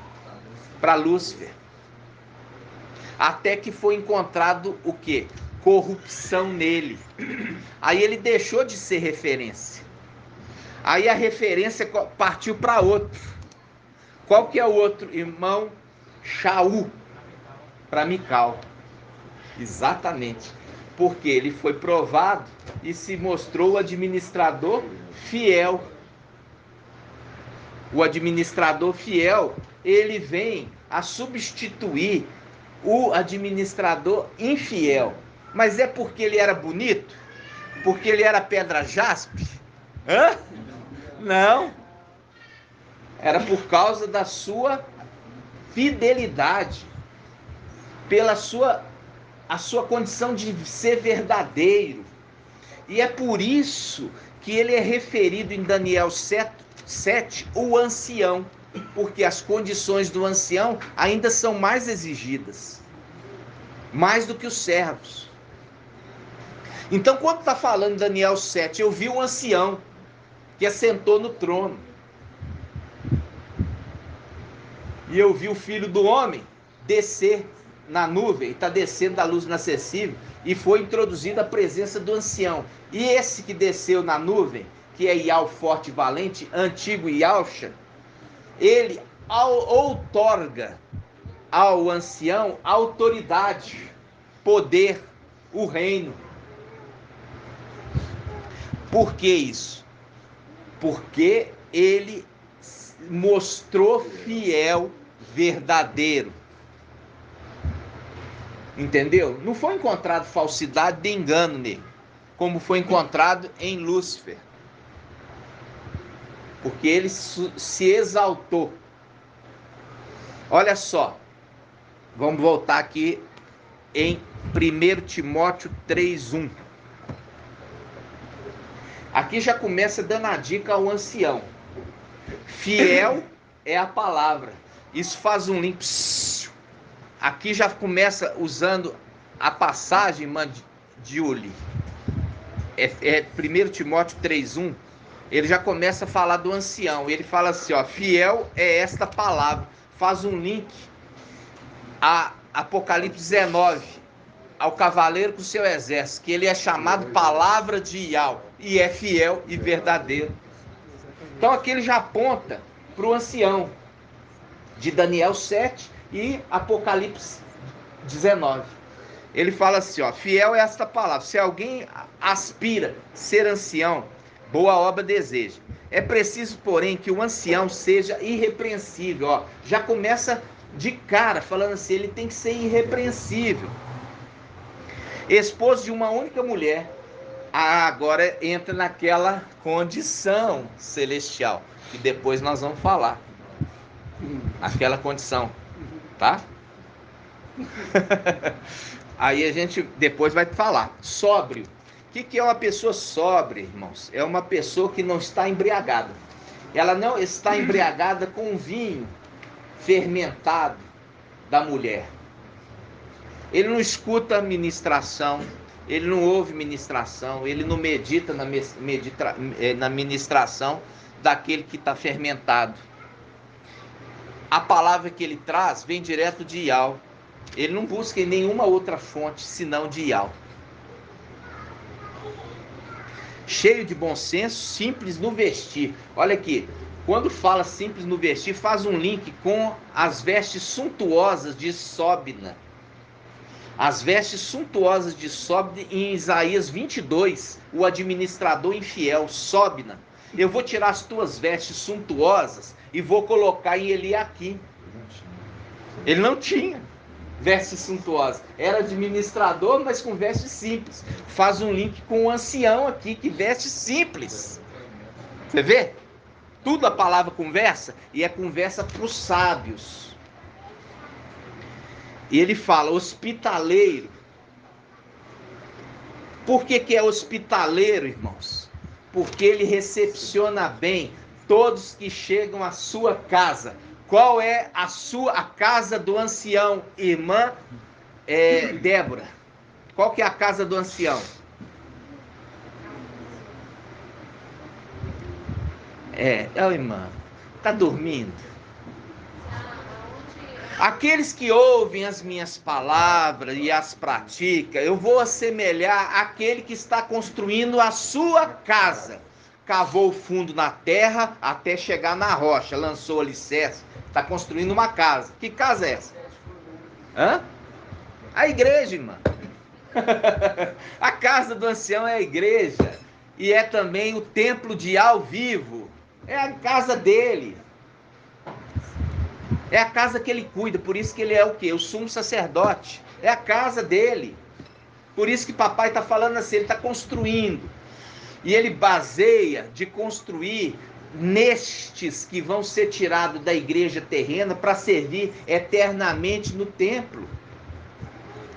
Para Lúcifer. Até que foi encontrado o quê? Corrupção nele. Aí ele deixou de ser referência. Aí a referência partiu para outro. Qual que é o outro irmão? Shaul, para Mical. Exatamente. Porque ele foi provado e se mostrou o administrador fiel. O administrador fiel, ele vem a substituir o administrador infiel. Mas é porque ele era bonito? Porque ele era pedra jaspe? Hã? Não. Era por causa da sua fidelidade, pela a sua condição de ser verdadeiro. E é por isso que ele é referido em Daniel 7, o ancião, porque as condições do ancião ainda são mais exigidas, mais do que os servos. Então, quando está falando em Daniel 7, eu vi um ancião que assentou no trono. E eu vi o Filho do Homem descer na nuvem, está descendo da luz inacessível, e foi introduzida a presença do ancião. E esse que desceu na nuvem, que é Ial forte e valente, antigo Yalcha, ele outorga ao ancião autoridade, poder, o reino. Por que isso? Porque ele mostrou fiel, verdadeiro. Entendeu? Não foi encontrado falsidade de engano nele, como foi encontrado em Lúcifer. Porque ele se exaltou. Olha só. Vamos voltar aqui em 1 Timóteo 3:1. Aqui já começa dando a dica ao ancião. Fiel é a palavra. Isso faz um link. Aqui já começa usando a passagem, Julie. É 1 Timóteo 3:1. Ele já começa a falar do ancião. Ele fala assim, ó, fiel é esta palavra. Faz um link a Apocalipse 19, ao cavaleiro com seu exército, que ele é chamado palavra de Ial, e é fiel e verdadeiro. Então aqui ele já aponta para o ancião de Daniel 7 e Apocalipse 19. Ele fala assim, ó, fiel é esta palavra. Se alguém aspira ser ancião, boa obra deseja. É preciso, porém, que o ancião seja irrepreensível. Ó, já começa de cara falando assim, ele tem que ser irrepreensível. Esposo de uma única mulher. Agora entra naquela condição celestial, que depois nós vamos falar. Aquela condição, tá? Aí a gente depois vai falar. Sóbrio. O que é uma pessoa sóbria, irmãos? É uma pessoa que não está embriagada. Ela não está embriagada com o vinho fermentado da mulher. Ele não escuta a ministração, ele não ouve ministração, ele não medita na ministração daquele que está fermentado. A palavra que ele traz vem direto de Ial. Ele não busca em nenhuma outra fonte senão de Yahweh. Cheio de bom senso, simples no vestir. Olha aqui, quando fala simples no vestir, faz um link com as vestes suntuosas de Sobna. As vestes suntuosas de Sobna em Isaías 22, o administrador infiel, Sobna. Eu vou tirar as tuas vestes suntuosas e vou colocar em Eliaquim. Ele não tinha vestes suntuosas. Era administrador, mas com vestes simples. Faz um link com o ancião aqui, que veste simples. Você vê? Tudo a palavra conversa, e é conversa para os sábios. E ele fala, hospitaleiro. Por que é hospitaleiro, irmãos? Porque ele recepciona bem todos que chegam à sua casa. Qual é a casa do ancião, irmã Débora? Qual que é a casa do ancião? Irmã, está dormindo? Aqueles que ouvem as minhas palavras e as praticam, eu vou assemelhar àquele que está construindo a sua casa. Cavou o fundo na terra até chegar na rocha, lançou o alicerce, está construindo uma casa. Que casa é essa? A igreja, irmã. A casa do ancião é a igreja. E é também o templo de ao vivo. É a casa dele. É a casa que ele cuida. Por isso que ele é o quê? O sumo sacerdote. É a casa dele. Por isso que papai está falando assim, ele está construindo. E ele baseia de construir nestes que vão ser tirados da igreja terrena para servir eternamente no templo,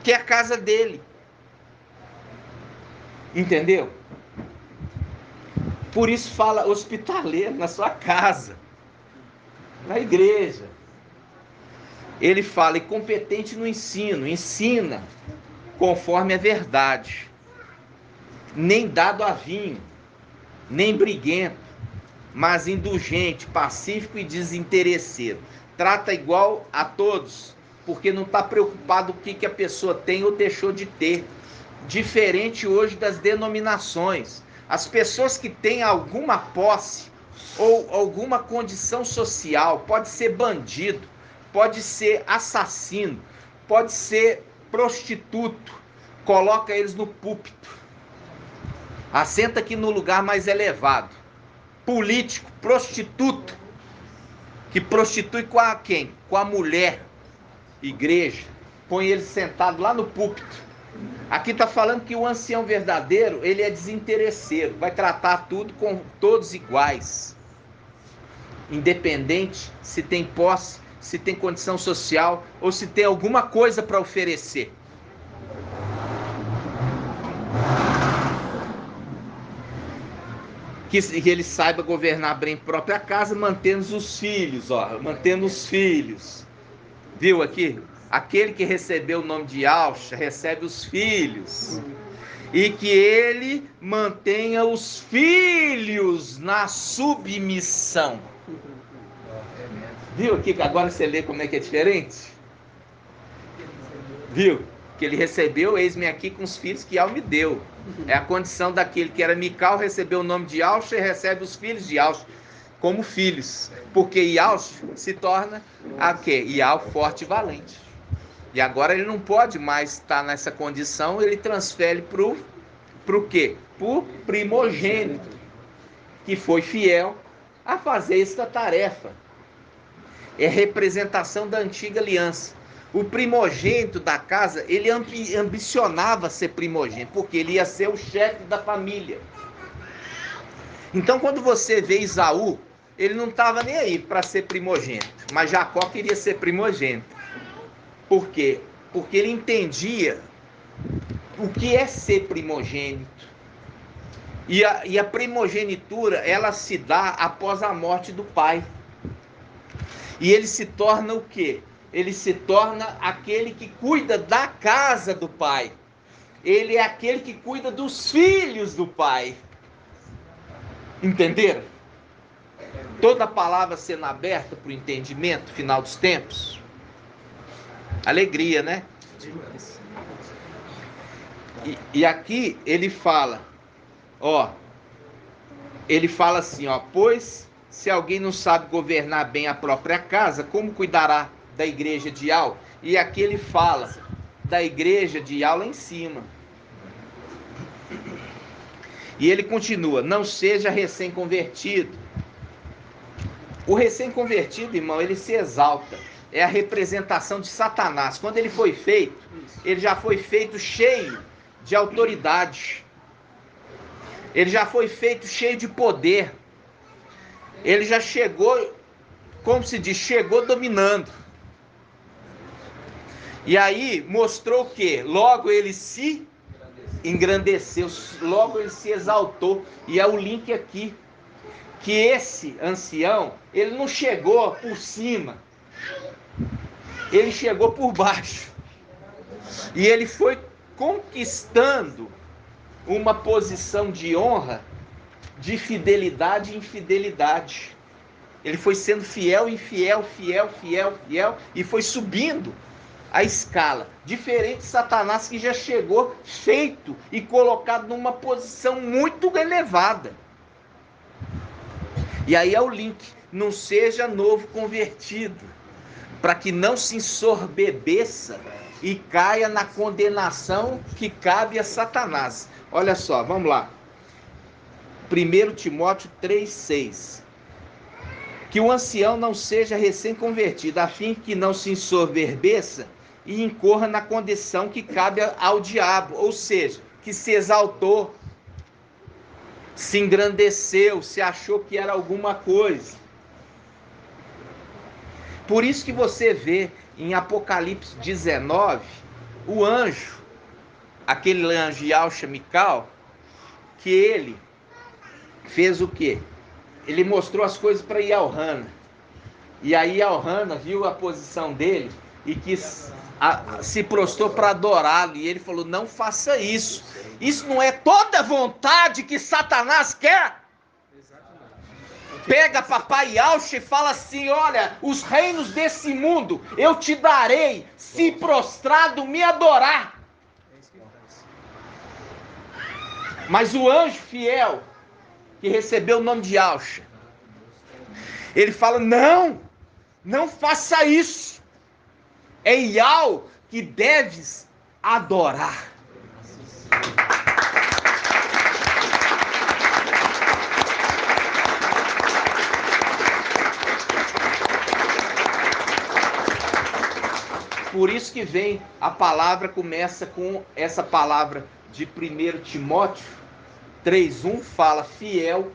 que é a casa dele. Entendeu? Por isso fala hospitaleiro na sua casa, na igreja. Ele fala, e competente no ensino, ensina conforme a verdade, nem dado a vinho, nem briguento, mas indulgente, pacífico e desinteresseiro. Trata igual a todos, porque não está preocupado com o que a pessoa tem ou deixou de ter. Diferente hoje das denominações. As pessoas que têm alguma posse ou alguma condição social, pode ser bandido, pode ser assassino, pode ser prostituto, coloca eles no púlpito, assenta aqui no lugar mais elevado. Político, prostituto, que prostitui com a quem? Com a mulher. Igreja, põe ele sentado lá no púlpito. Aqui está falando que o ancião verdadeiro, ele é desinteresseiro, vai tratar tudo com todos iguais, independente se tem posse, se tem condição social ou se tem alguma coisa para oferecer. Que ele saiba governar bem a própria casa, mantendo os filhos, mantendo os filhos. Viu aqui? Aquele que recebeu o nome de Yahshua recebe os filhos. E que ele mantenha os filhos na submissão. Viu aqui que agora você lê como é que é diferente? Viu? Que ele recebeu, eis-me aqui com os filhos que Yahweh me deu. É a condição daquele que era Mical, recebeu o nome de Yahshua e recebe os filhos de Yahshua como filhos. Porque Yahshua se torna a quê? Yahweh forte e valente. E agora ele não pode mais estar nessa condição, ele transfere para o quê? Para o primogênito, que foi fiel a fazer esta tarefa. É representação da antiga aliança. O primogênito da casa, ele ambicionava ser primogênito, porque ele ia ser o chefe da família. Então, quando você vê Esaú, ele não estava nem aí para ser primogênito, mas Jacó queria ser primogênito. Por quê? Porque ele entendia o que é ser primogênito. E a primogenitura, ela se dá após a morte do pai. E ele se torna o quê? Ele se torna aquele que cuida da casa do pai. Ele é aquele que cuida dos filhos do pai. Entenderam? Toda a palavra sendo aberta para o entendimento, final dos tempos. Alegria, né? E aqui ele fala, ó, ele fala assim, ó, pois se alguém não sabe governar bem a própria casa, como cuidará da igreja de Ial? E aqui ele fala da igreja de Ial lá em cima. E ele continua, não seja recém-convertido. O recém-convertido, irmão, ele se exalta. É a representação de Satanás. Quando ele foi feito, ele já foi feito cheio de autoridade. Ele já foi feito cheio de poder. Ele já chegou, como se diz, chegou dominando. E aí mostrou o quê? Logo ele se engrandeceu, logo ele se exaltou. E é o link aqui, que esse ancião, ele não chegou por cima, ele chegou por baixo. E ele foi conquistando uma posição de honra, de fidelidade em fidelidade. Ele foi sendo fiel em fiel, e foi subindo a escala. Diferente de Satanás, que já chegou feito e colocado numa posição muito elevada. E aí é o link, não seja novo convertido, para que não se ensorbebeça e caia na condenação que cabe a Satanás. Olha só, vamos lá. 1 Timóteo 3,6. Que o ancião não seja recém-convertido, a fim que não se ensoberbeça e incorra na condição que cabe ao diabo, ou seja, que se exaltou, se engrandeceu, se achou que era alguma coisa. Por isso que você vê em Apocalipse 19, o anjo, aquele anjo Yahshua Mical, que ele fez o quê? Ele mostrou as coisas para Yalhana. E aí Yalhana viu a posição dele e se prostrou para adorá-lo. E ele falou, não faça isso. Isso não é toda a vontade que Satanás quer? Pega papai Yahshua e fala assim, olha, os reinos desse mundo eu te darei, se prostrado me adorar. Mas o anjo fiel, que recebeu o nome de Yahshua, ele fala, não faça isso. É Yahweh que deves adorar. Por isso que vem a palavra, começa com essa palavra de 1 Timóteo 3,1, fala, fiel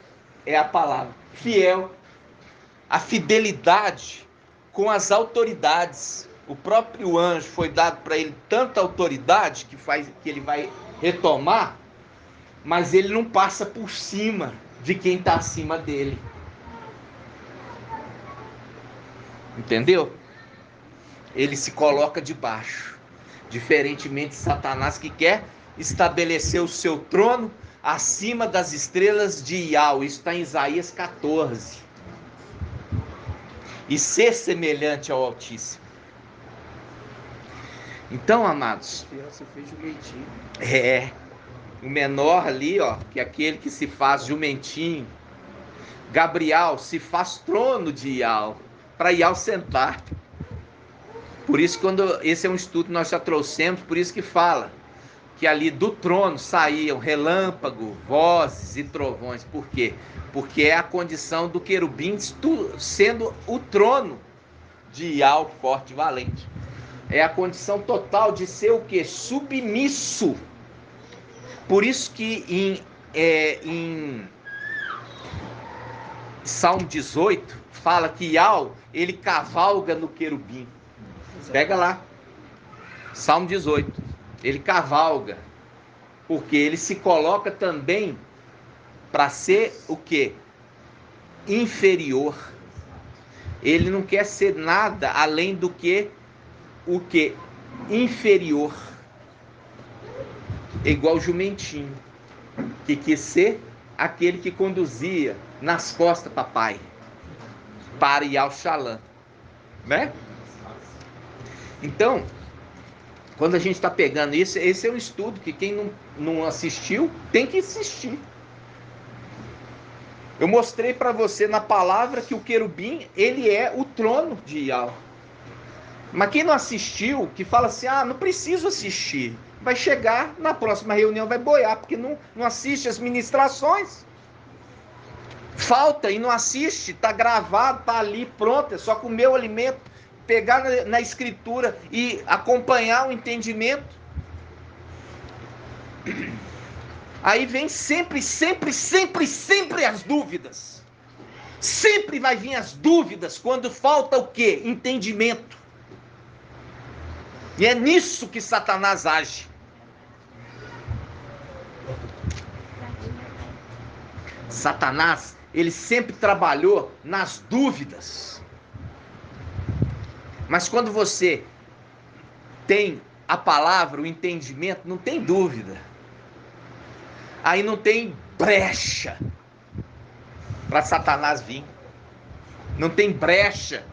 é a palavra. Fiel, a fidelidade com as autoridades. O próprio anjo foi dado para ele tanta autoridade que ele vai retomar, mas ele não passa por cima de quem está acima dele. Entendeu? Ele se coloca debaixo, diferentemente de Satanás, que quer estabelecer o seu trono acima das estrelas de Ial. Isso está em Isaías 14. E ser semelhante ao Altíssimo. Então, amados, o menor ali, ó, que é aquele que se faz jumentinho. Gabriel se faz trono de Ial, para Ial sentar. Por isso, esse é um estudo que nós já trouxemos, por isso que fala que ali do trono saíam relâmpago, vozes e trovões. Por quê? Porque é a condição do querubim sendo o trono de Ial, forte e valente. É a condição total de ser o quê? Submisso. Por isso que em Salmo 18 fala que Ial, ele cavalga no querubim. Pega lá, Salmo 18, ele cavalga, porque ele se coloca também para ser o quê? Inferior. Ele não quer ser nada além do que o quê? Inferior. É igual o jumentinho, que quis ser aquele que conduzia nas costas papai, para Yahshua, né? Então, Quando a gente está pegando isso, esse é um estudo que quem não assistiu tem que assistir. Eu mostrei para você na palavra que o querubim, ele é o trono de Yahweh. Mas quem não assistiu, que fala assim, não preciso assistir, vai chegar na próxima reunião, vai boiar, porque não assiste as ministrações. Falta e não assiste, está gravado, está ali, pronto, é só comer o alimento, pegar na escritura e acompanhar o entendimento. Aí vem sempre as dúvidas. Sempre vai vir as dúvidas quando falta o quê? Entendimento. E é nisso que Satanás age. Satanás, ele sempre trabalhou nas dúvidas. Mas quando você tem a palavra, o entendimento, não tem dúvida. Aí não tem brecha para Satanás vir. Não tem brecha,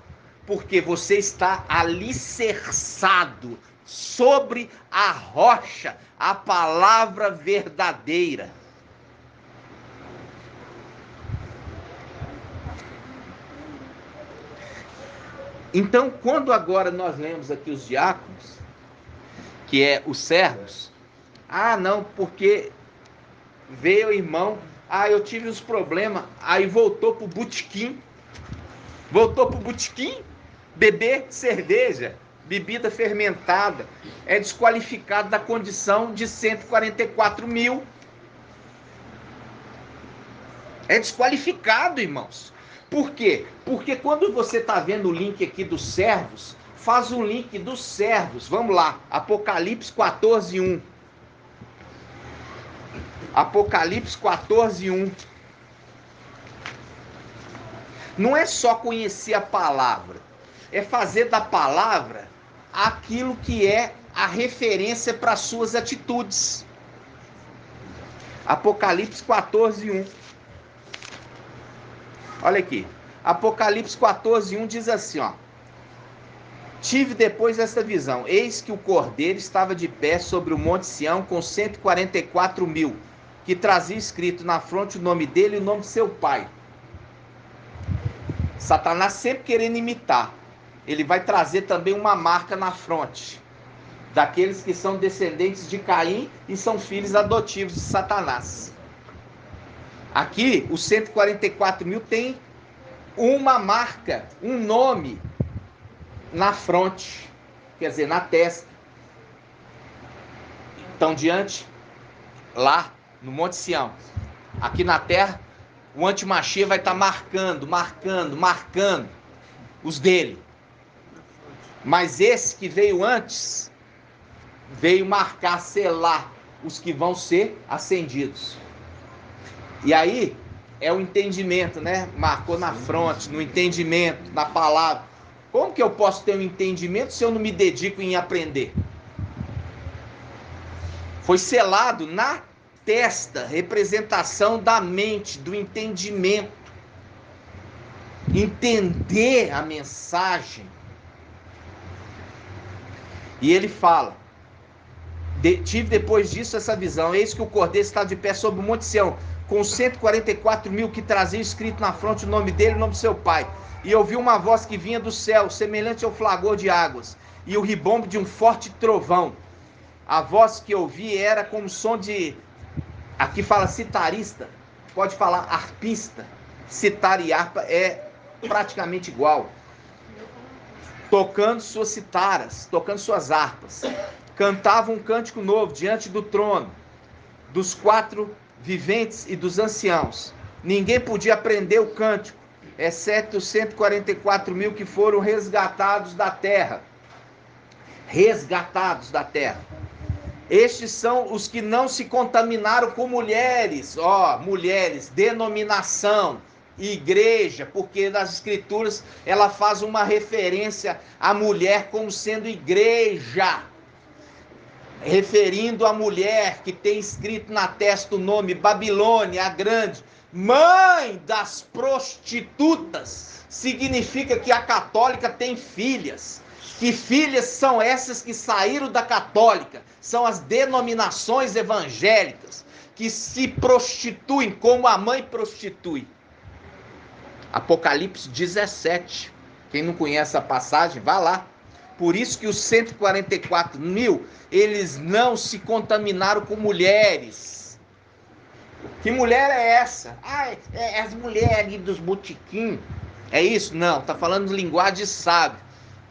porque você está alicerçado sobre a rocha, a palavra verdadeira. Então, quando agora nós lemos aqui os diáconos, que é os servos, não, porque veio o irmão, eu tive uns problemas, aí voltou pro botequim, beber cerveja, bebida fermentada, é desqualificado da condição de 144 mil. É desqualificado, irmãos. Por quê? Porque quando você está vendo o link aqui dos servos, faz um link dos servos. Vamos lá, Apocalipse 14:1. Apocalipse 14:1. Não é só conhecer a palavra, é fazer da palavra aquilo que é a referência para as suas atitudes. Apocalipse 14:1. Olha aqui, Apocalipse 14:1 diz assim, tive depois esta visão, eis que o Cordeiro estava de pé sobre o monte Sião com 144 mil, que trazia escrito na fronte o nome dele e o nome de seu pai. Satanás sempre querendo imitar, ele vai trazer também uma marca na fronte, daqueles que são descendentes de Caim e são filhos adotivos de Satanás. Aqui, os 144 mil tem uma marca, um nome na fronte, quer dizer, na testa. Então, diante, lá no Monte Sião, aqui na terra, o antimachia vai estar marcando os dele. Mas esse que veio antes, veio marcar, selar os que vão ser acendidos. E aí é o entendimento, né? Marcou na fronte, no entendimento, na palavra. Como que eu posso ter um entendimento se eu não me dedico em aprender? Foi selado na testa, representação da mente, do entendimento. Entender a mensagem. E ele fala, tive depois disso essa visão, eis que o Cordeiro está de pé sobre o Monte Sião, com 144 mil que trazia escrito na fronte o nome dele e o nome do seu pai. E ouvi uma voz que vinha do céu, semelhante ao flagor de águas, e o ribombo de um forte trovão. A voz que ouvi era como som de... Aqui fala citarista, pode falar arpista. Citar e harpa é praticamente igual. Tocando suas citaras, tocando suas harpas. Cantava um cântico novo diante do trono, dos quatro viventes e dos anciãos. Ninguém podia aprender o cântico, exceto os 144 mil que foram resgatados da terra. Resgatados da terra. Estes são os que não se contaminaram com mulheres. Mulheres, denominação, igreja, porque nas escrituras ela faz uma referência à mulher como sendo igreja. Referindo a mulher que tem escrito na testa o nome Babilônia, a grande, mãe das prostitutas. Significa que a católica tem filhas. Que filhas são essas que saíram da católica? São as denominações evangélicas que se prostituem como a mãe prostitui. Apocalipse 17. Quem não conhece a passagem, vá lá. Por isso que os 144 mil, eles não se contaminaram com mulheres. Que mulher é essa? Ah, é as mulheres ali dos botiquins. É isso? Não, está falando de linguagem de sábio.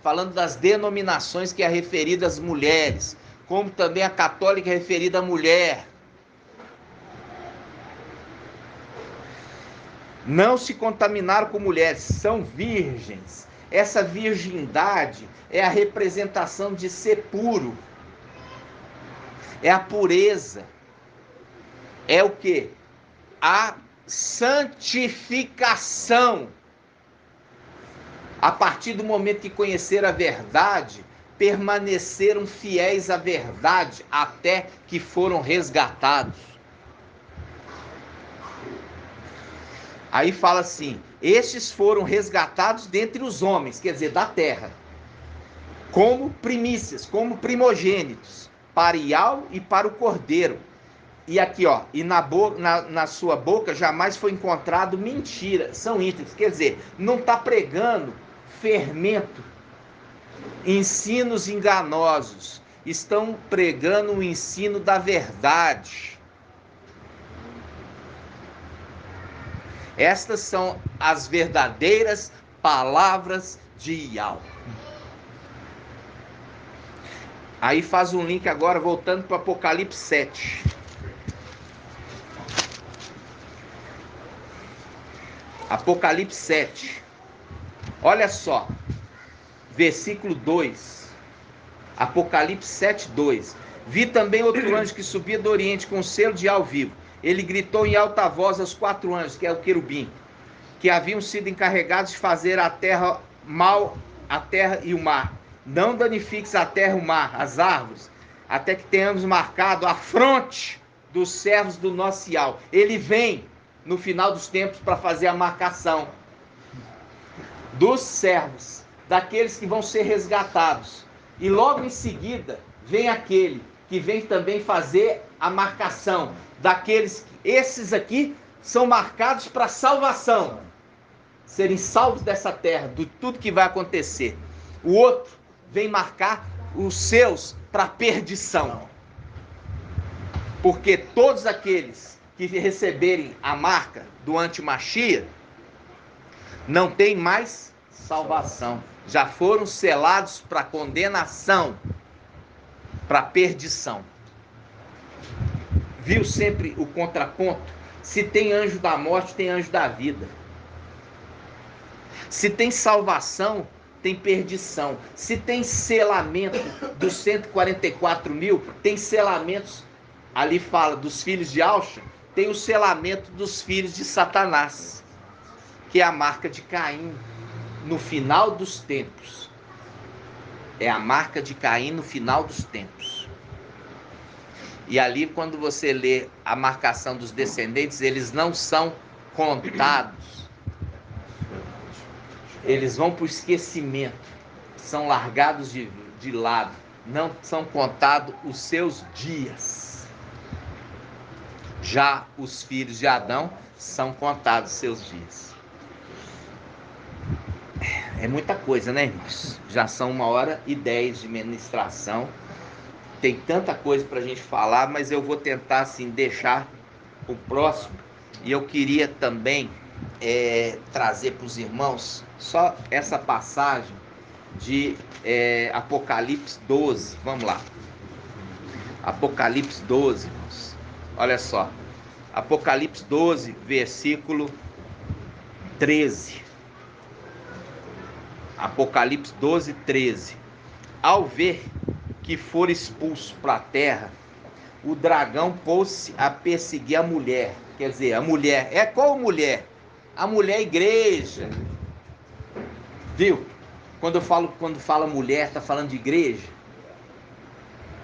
Falando das denominações que é referida às mulheres. Como também a católica é referida à mulher. Não se contaminaram com mulheres, são virgens. Essa virgindade é a representação de ser puro. É a pureza. É o quê? A santificação. A partir do momento que conheceram a verdade, permaneceram fiéis à verdade até que foram resgatados. Aí fala assim, estes foram resgatados dentre os homens, quer dizer, da terra, como primícias, como primogênitos, para Iau e para o Cordeiro. E aqui, ó, e na sua boca jamais foi encontrado mentira, são íntegros, quer dizer, não está pregando fermento, ensinos enganosos, estão pregando o ensino da verdade. Estas são as verdadeiras palavras de Iau. Aí faz um link agora, voltando para Apocalipse 7. Apocalipse 7. Olha só. Versículo 2. Apocalipse 7, 2. Vi também outro anjo que subia do oriente com o selo de Iau vivo. Ele gritou em alta voz aos 4 anjos, que é o querubim, que haviam sido encarregados de fazer a terra mal, a terra e o mar. Não danifiques a terra e o mar, as árvores, até que tenhamos marcado a fronte dos servos do nosso Iau. Ele vem no final dos tempos para fazer a marcação dos servos, daqueles que vão ser resgatados. E logo em seguida vem aquele que vem também fazer a marcação daqueles que, esses aqui são marcados para salvação, serem salvos dessa terra, de tudo que vai acontecer. O outro vem marcar os seus para perdição, porque todos aqueles que receberem a marca do antimachia não tem mais salvação, já foram selados para condenação, para perdição. Viu sempre o contraponto? Se tem anjo da morte, tem anjo da vida. Se tem salvação, tem perdição. Se tem selamento dos 144 mil, tem selamentos. Ali fala dos filhos de Alcha, tem o selamento dos filhos de Satanás, que é a marca de Caim no final dos tempos. É a marca de Caim no final dos tempos. E ali, quando você lê a marcação dos descendentes, eles não são contados. Eles vão para o esquecimento. São largados de lado. Não são contados os seus dias. Já os filhos de Adão são contados os seus dias. É muita coisa, né, irmãos? Já são 1h10 de ministração. Tem tanta coisa para a gente falar, mas eu vou tentar assim deixar o próximo. E eu queria também trazer para os irmãos só essa passagem de Apocalipse 12. Vamos lá. Apocalipse 12, irmãos. Olha só. Apocalipse 12, versículo 13. Apocalipse 12, 13. Ao ver que for expulso para a terra, o dragão pôs-se a perseguir a mulher. Quer dizer, a mulher, qual mulher? A mulher igreja. Viu? Quando fala mulher, está falando de igreja.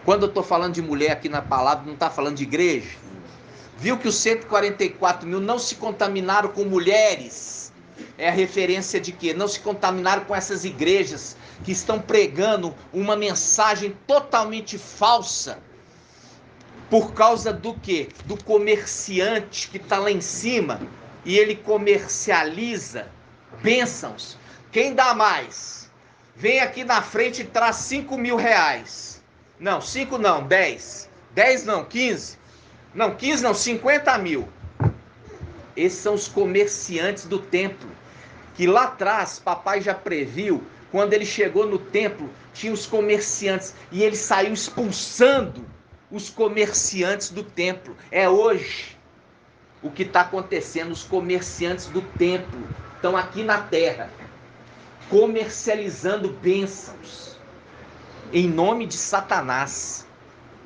Quando eu estou falando de mulher aqui na palavra, não está falando de igreja. Viu que os 144 mil não se contaminaram com mulheres, é a referência de quê? Não se contaminaram com essas igrejas que estão pregando uma mensagem totalmente falsa. Por causa do quê? Do comerciante que está lá em cima e ele comercializa bênçãos. Quem dá mais? Vem aqui na frente e traz 5 mil reais. Não, 5 não, 10. 10 não, 15. Não, 15 não, 50 mil. Esses são os comerciantes do templo. Que lá atrás, papai já previu, quando ele chegou no templo, tinha os comerciantes. E ele saiu expulsando os comerciantes do templo. É hoje o que está acontecendo. Os comerciantes do templo estão aqui na terra, comercializando bênçãos. Em nome de Satanás.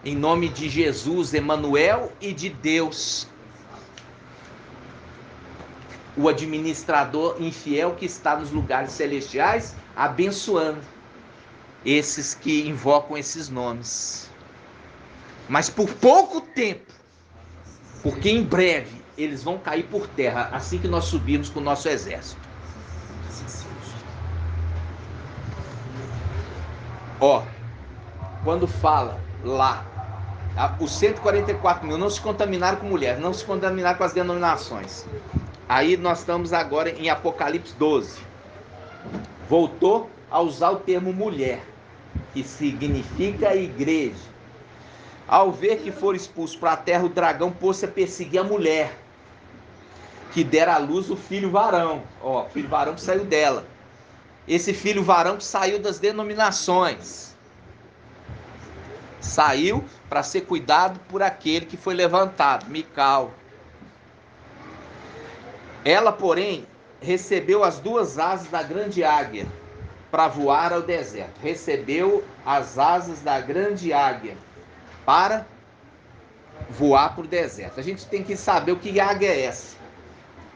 Em nome de Jesus, Emanuel e de Deus. O administrador infiel que está nos lugares celestiais, abençoando esses que invocam esses nomes. Mas por pouco tempo, porque em breve eles vão cair por terra, assim que nós subirmos com o nosso exército. Ó, quando fala lá, os 144 mil não se contaminaram com mulheres, não se contaminaram com as denominações. Aí nós estamos agora em Apocalipse 12. Voltou a usar o termo mulher, que significa igreja. Ao ver que for expulso para a terra, o dragão pôs-se a perseguir a mulher, que dera à luz o filho varão. Ó, filho varão que saiu dela. Esse filho varão que saiu das denominações. Saiu para ser cuidado por aquele que foi levantado, Mical. Ela, porém, recebeu as 2 asas da grande águia para voar ao deserto. Recebeu as asas da grande águia para voar para o deserto. A gente tem que saber o que águia é essa.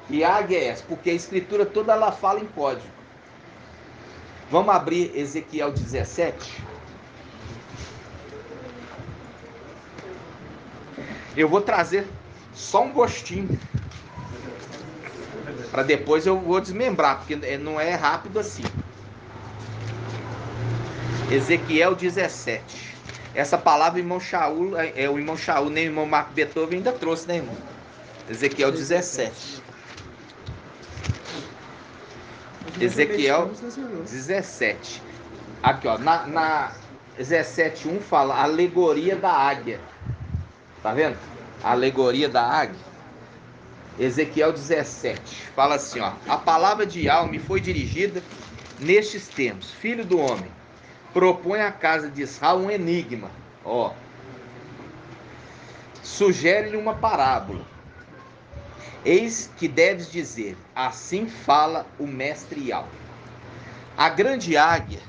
Que águia é essa? Porque a escritura toda ela fala em código. Vamos abrir Ezequiel 17. Eu vou trazer só um gostinho, para depois eu vou desmembrar, porque não é rápido assim. Ezequiel 17. Essa palavra o irmão Shaul, o irmão Shaul, nem o irmão Marco Beethoven ainda trouxe, né, irmão? Ezequiel 17. Ezequiel 17. Aqui, ó, na 17:1 fala a alegoria da águia. Tá vendo? A alegoria da águia. Ezequiel 17. Fala assim, ó: a palavra de Yahweh me foi dirigida nestes termos: filho do homem, propõe à casa de Israel um enigma. Ó. Sugere-lhe uma parábola. Eis que deves dizer: assim fala o mestre Yahweh. A grande águia,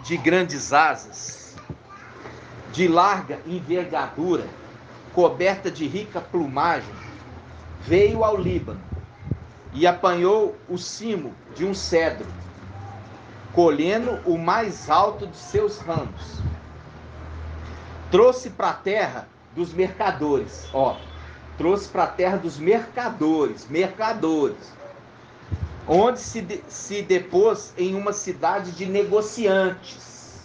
de grandes asas, de larga envergadura, coberta de rica plumagem, veio ao Líbano e apanhou o cimo de um cedro, colhendo o mais alto de seus ramos. Trouxe para a terra dos mercadores, ó, trouxe para a terra dos mercadores, onde se depôs em uma cidade de negociantes.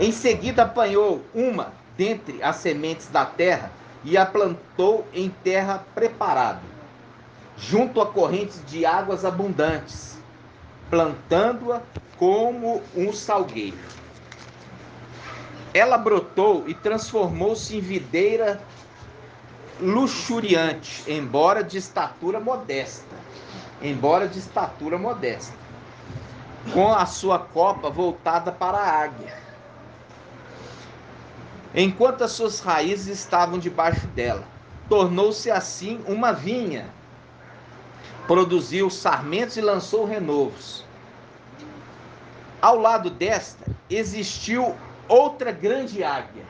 Em seguida apanhou uma dentre as sementes da terra e a plantou em terra preparada, junto a correntes de águas abundantes, plantando-a como um salgueiro. Ela brotou e transformou-se em videira luxuriante, embora de estatura modesta, com a sua copa voltada para a águia, enquanto as suas raízes estavam debaixo dela. Tornou-se assim uma vinha, produziu sarmentos e lançou renovos. Ao lado desta existiu outra grande águia,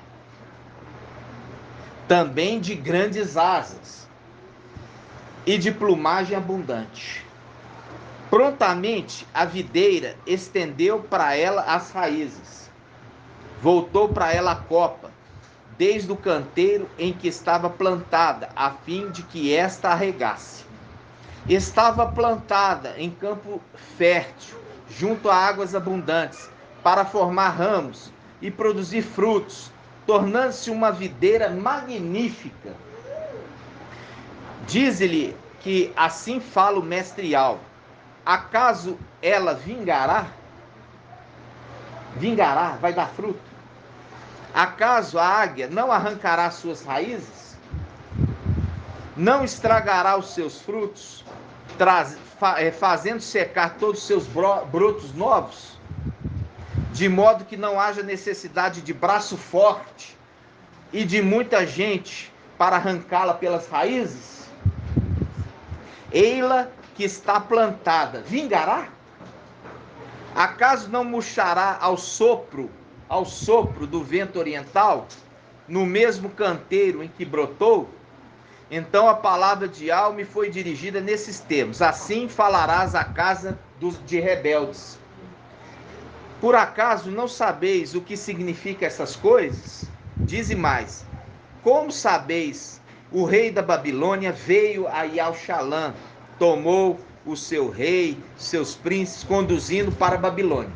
também de grandes asas e de plumagem abundante. Prontamente a videira estendeu para ela as raízes, voltou para ela a copa, desde o canteiro em que estava plantada, a fim de que esta a regasse. Estava plantada em campo fértil, junto a águas abundantes, para formar ramos e produzir frutos, tornando-se uma videira magnífica. Diz-lhe que assim fala o mestre Iau: acaso ela vingará? Vingará, vai dar fruto? Acaso a águia não arrancará suas raízes? Não estragará os seus frutos, fazendo secar todos os seus brotos novos? De modo que não haja necessidade de braço forte e de muita gente para arrancá-la pelas raízes? Ei-la que está plantada, vingará? Acaso não murchará ao sopro do vento oriental, no mesmo canteiro em que brotou? Então a palavra de Iau me foi dirigida nesses termos: assim falarás à casa de rebeldes. Por acaso não sabeis o que significa essas coisas? Dize mais: como sabeis, o rei da Babilônia veio a Iau-Xalã, tomou o seu rei, seus príncipes, conduzindo para a Babilônia.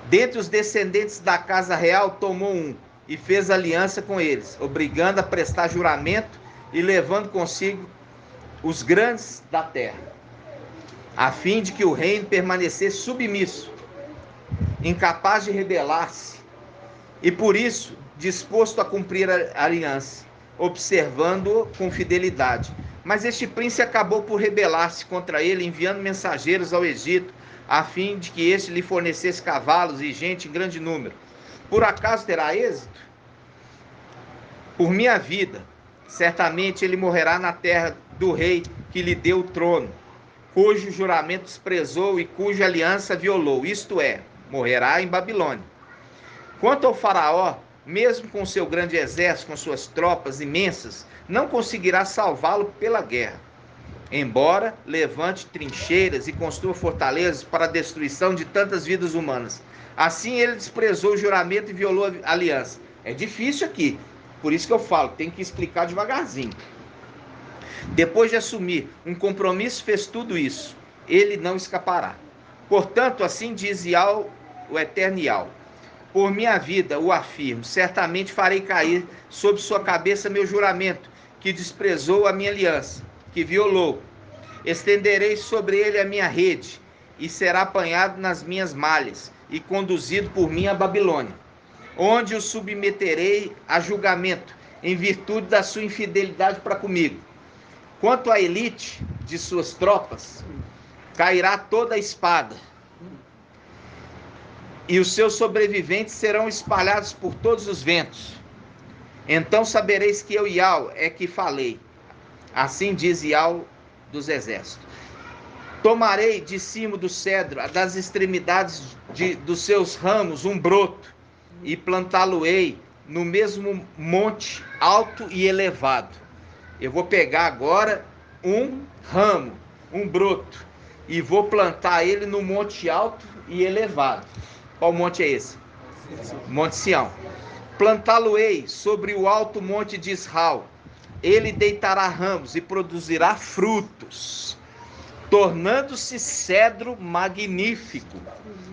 Dentre os descendentes da casa real, tomou um e fez aliança com eles, obrigando a prestar juramento e levando consigo os grandes da terra, a fim de que o reino permanecesse submisso, incapaz de rebelar-se, e por isso disposto a cumprir a aliança, observando-o com fidelidade. Mas este príncipe acabou por rebelar-se contra ele, enviando mensageiros ao Egito, a fim de que este lhe fornecesse cavalos e gente em grande número. Por acaso terá êxito? Por minha vida, certamente ele morrerá na terra do rei que lhe deu o trono, cujo juramento desprezou e cuja aliança violou, isto é, morrerá em Babilônia. Quanto ao faraó, mesmo com seu grande exército, com suas tropas imensas, não conseguirá salvá-lo pela guerra, embora levante trincheiras e construa fortalezas para a destruição de tantas vidas humanas. Assim ele desprezou o juramento e violou a aliança. É difícil aqui, por isso que eu falo, tem que explicar devagarzinho. Depois de assumir um compromisso, fez tudo isso. Ele não escapará. Portanto, assim diz Iau, o eterno Iau: por minha vida o afirmo, certamente farei cair sobre sua cabeça meu juramento, que desprezou a minha aliança, que violou. Estenderei sobre ele a minha rede, e será apanhado nas minhas malhas, e conduzido por mim a Babilônia, onde o submeterei a julgamento, em virtude da sua infidelidade para comigo. Quanto à elite de suas tropas, cairá toda a espada, e os seus sobreviventes serão espalhados por todos os ventos. Então sabereis que eu, Iau, é que falei. Assim diz Iau dos exércitos: tomarei de cima do cedro, das extremidades dos seus ramos, um broto, e plantá-lo-ei no mesmo monte alto e elevado. Eu vou pegar agora um ramo, um broto, e vou plantar ele no monte alto e elevado. Qual monte é esse? Monte Sião. Plantá-lo-ei sobre o alto monte de Israel. Ele deitará ramos e produzirá frutos, tornando-se cedro magnífico,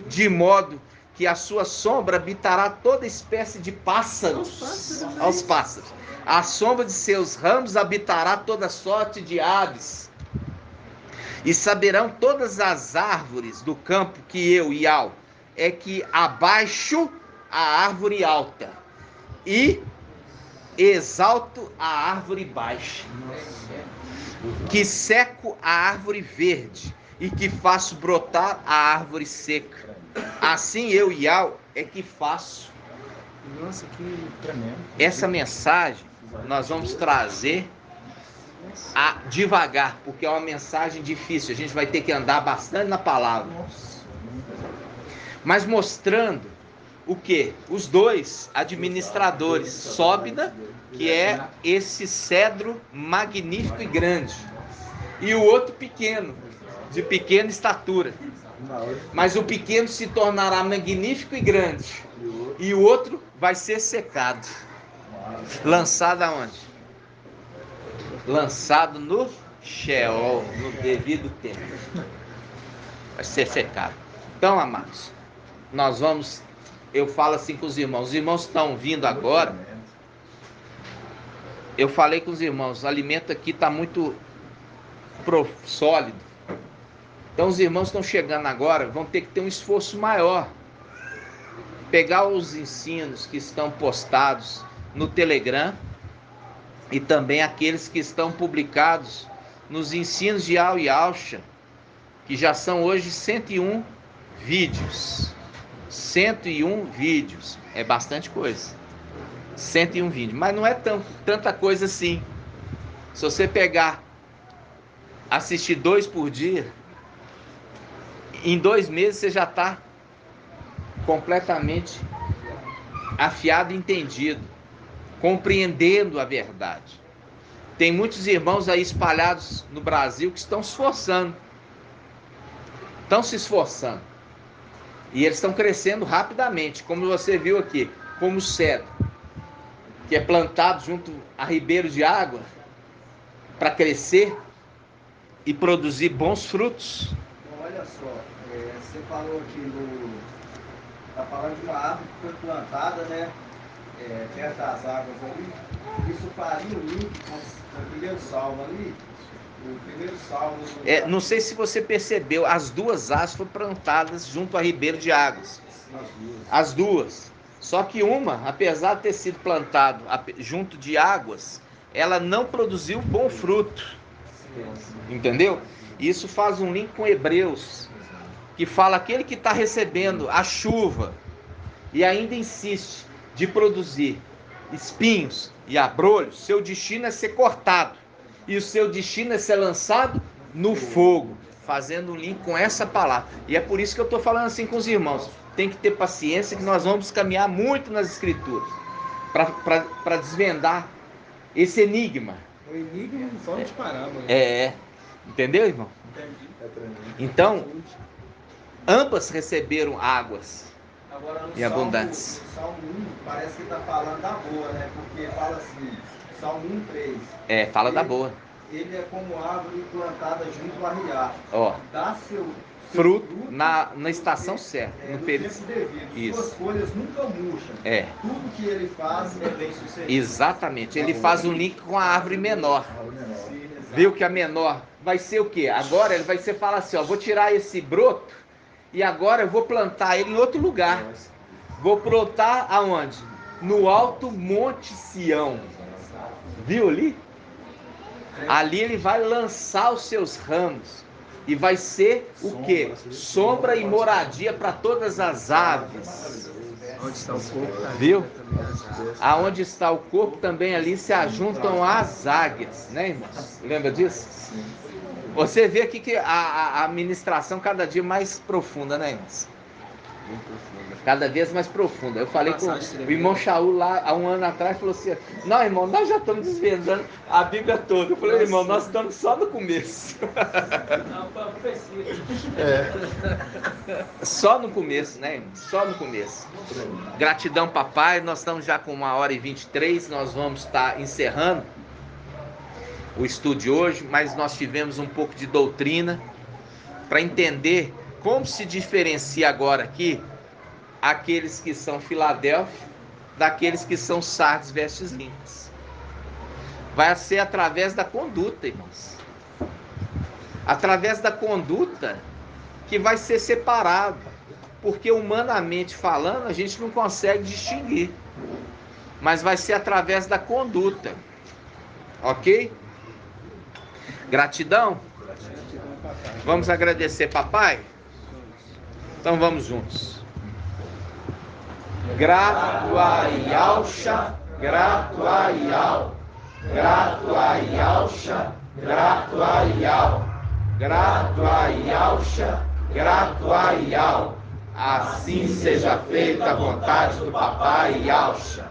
de modo que a sua sombra habitará toda espécie de pássaros. Aos pássaros. A sombra de seus ramos habitará toda sorte de aves. E saberão todas as árvores do campo que eu, Iau, é que abaixo a árvore alta e exalto a árvore baixa, que seco a árvore verde e que faço brotar a árvore seca. Assim eu, Iau, é que faço. Nossa, que tremendo. Essa mensagem nós vamos trazer devagar, porque é uma mensagem difícil. A gente vai ter que andar bastante na palavra. Mas mostrando o quê? Os dois administradores, Sóbida, que é esse cedro magnífico e grande, e o outro pequeno, de pequena estatura. Mas o pequeno se tornará magnífico e grande, e o outro vai ser secado. Lançado aonde? Lançado no Sheol no devido tempo. Vai ser secado. Então, amados, nós vamos... Eu falo assim com os irmãos estão vindo agora. Eu falei com os irmãos, o alimento aqui está muito sólido. Então os irmãos estão chegando agora, vão ter que ter um esforço maior. Pegar os ensinos que estão postados no Telegram e também aqueles que estão publicados nos ensinos de Al e Alcha, que já são hoje 101 vídeos. 101 vídeos, é bastante coisa. 101 vídeos, mas não é tanta coisa assim. Se você pegar, assistir 2 por dia, em 2 meses você já está completamente afiado e entendido, compreendendo a verdade. Tem muitos irmãos aí espalhados no Brasil que estão se esforçando. Estão se esforçando. E eles estão crescendo rapidamente, como você viu aqui, como o cedro, que é plantado junto a ribeiros de água para crescer e produzir bons frutos. Olha só, você falou aqui está falando de uma árvore que foi plantada, né, perto das águas ali. Isso faria um link com o primeiro salmo ali. O primeiro salmo. Não sei se você percebeu, as 2 árvores foram plantadas junto a ribeiro de águas. As duas. Só que uma, apesar de ter sido plantado junto de águas, ela não produziu bom fruto. Entendeu? Isso faz um link com Hebreus, que fala aquele que está recebendo a chuva e ainda insiste de produzir espinhos e abrolhos, seu destino é ser cortado. E o seu destino é ser lançado no fogo, fazendo um link com essa palavra. E é por isso que eu estou falando assim com os irmãos. Tem que ter paciência, que nós vamos caminhar muito nas escrituras para desvendar esse enigma. O enigma não fala de parábola. Entendeu, irmão? Entendi. Então, ambas receberam águas Agora, e abundantes. No Salmo 1, parece que está falando da boa, né? Porque fala assim, Salmo 1:3. Fala da boa. Ele é como árvore plantada junto a riacho. Ó, dá seu fruto na estação certa, no período devido. Isso. Suas folhas nunca murcham. Tudo que ele faz é bem sucedido. Exatamente. Ele faz um link com a árvore menor. Viu que a menor vai ser o quê? Agora ele vai ser falar assim, ó, vou tirar esse broto e agora eu vou plantar ele em outro lugar. Vou plantar aonde? No alto Monte Sião. Viu ali? Ali ele vai lançar os seus ramos e vai ser o quê? Sombra e moradia para todas as aves. Onde está o corpo? Viu? Aonde está o corpo também ali se ajuntam as águias, né, irmãos? Lembra disso? Você vê aqui que a ministração cada dia mais profunda, né, irmãos? Cada vez mais profunda. Eu falei com o irmão Shaul lá há um ano atrás, falou assim, não, irmão, nós já estamos desvendando a Bíblia toda. Eu falei, irmão, nós estamos só no começo. Só no começo, né, irmão? Só no começo. Gratidão, papai. Nós estamos já com 1h23, nós vamos estar encerrando o estudo de hoje, mas nós tivemos um pouco de doutrina para entender como se diferencia agora aqui aqueles que são Filadélfia daqueles que são Sardes vestes limpas. Vai ser através da conduta, irmãos. Através da conduta que vai ser separado, porque humanamente falando a gente não consegue distinguir, mas vai ser através da conduta, ok? Gratidão. Vamos agradecer, papai? Então vamos juntos. Grato a Yalcha, grato a Yal, grato a Yalcha, grato a Yal, grato a Yalcha, grato a Yal. Assim seja feita a vontade do papai Yalcha.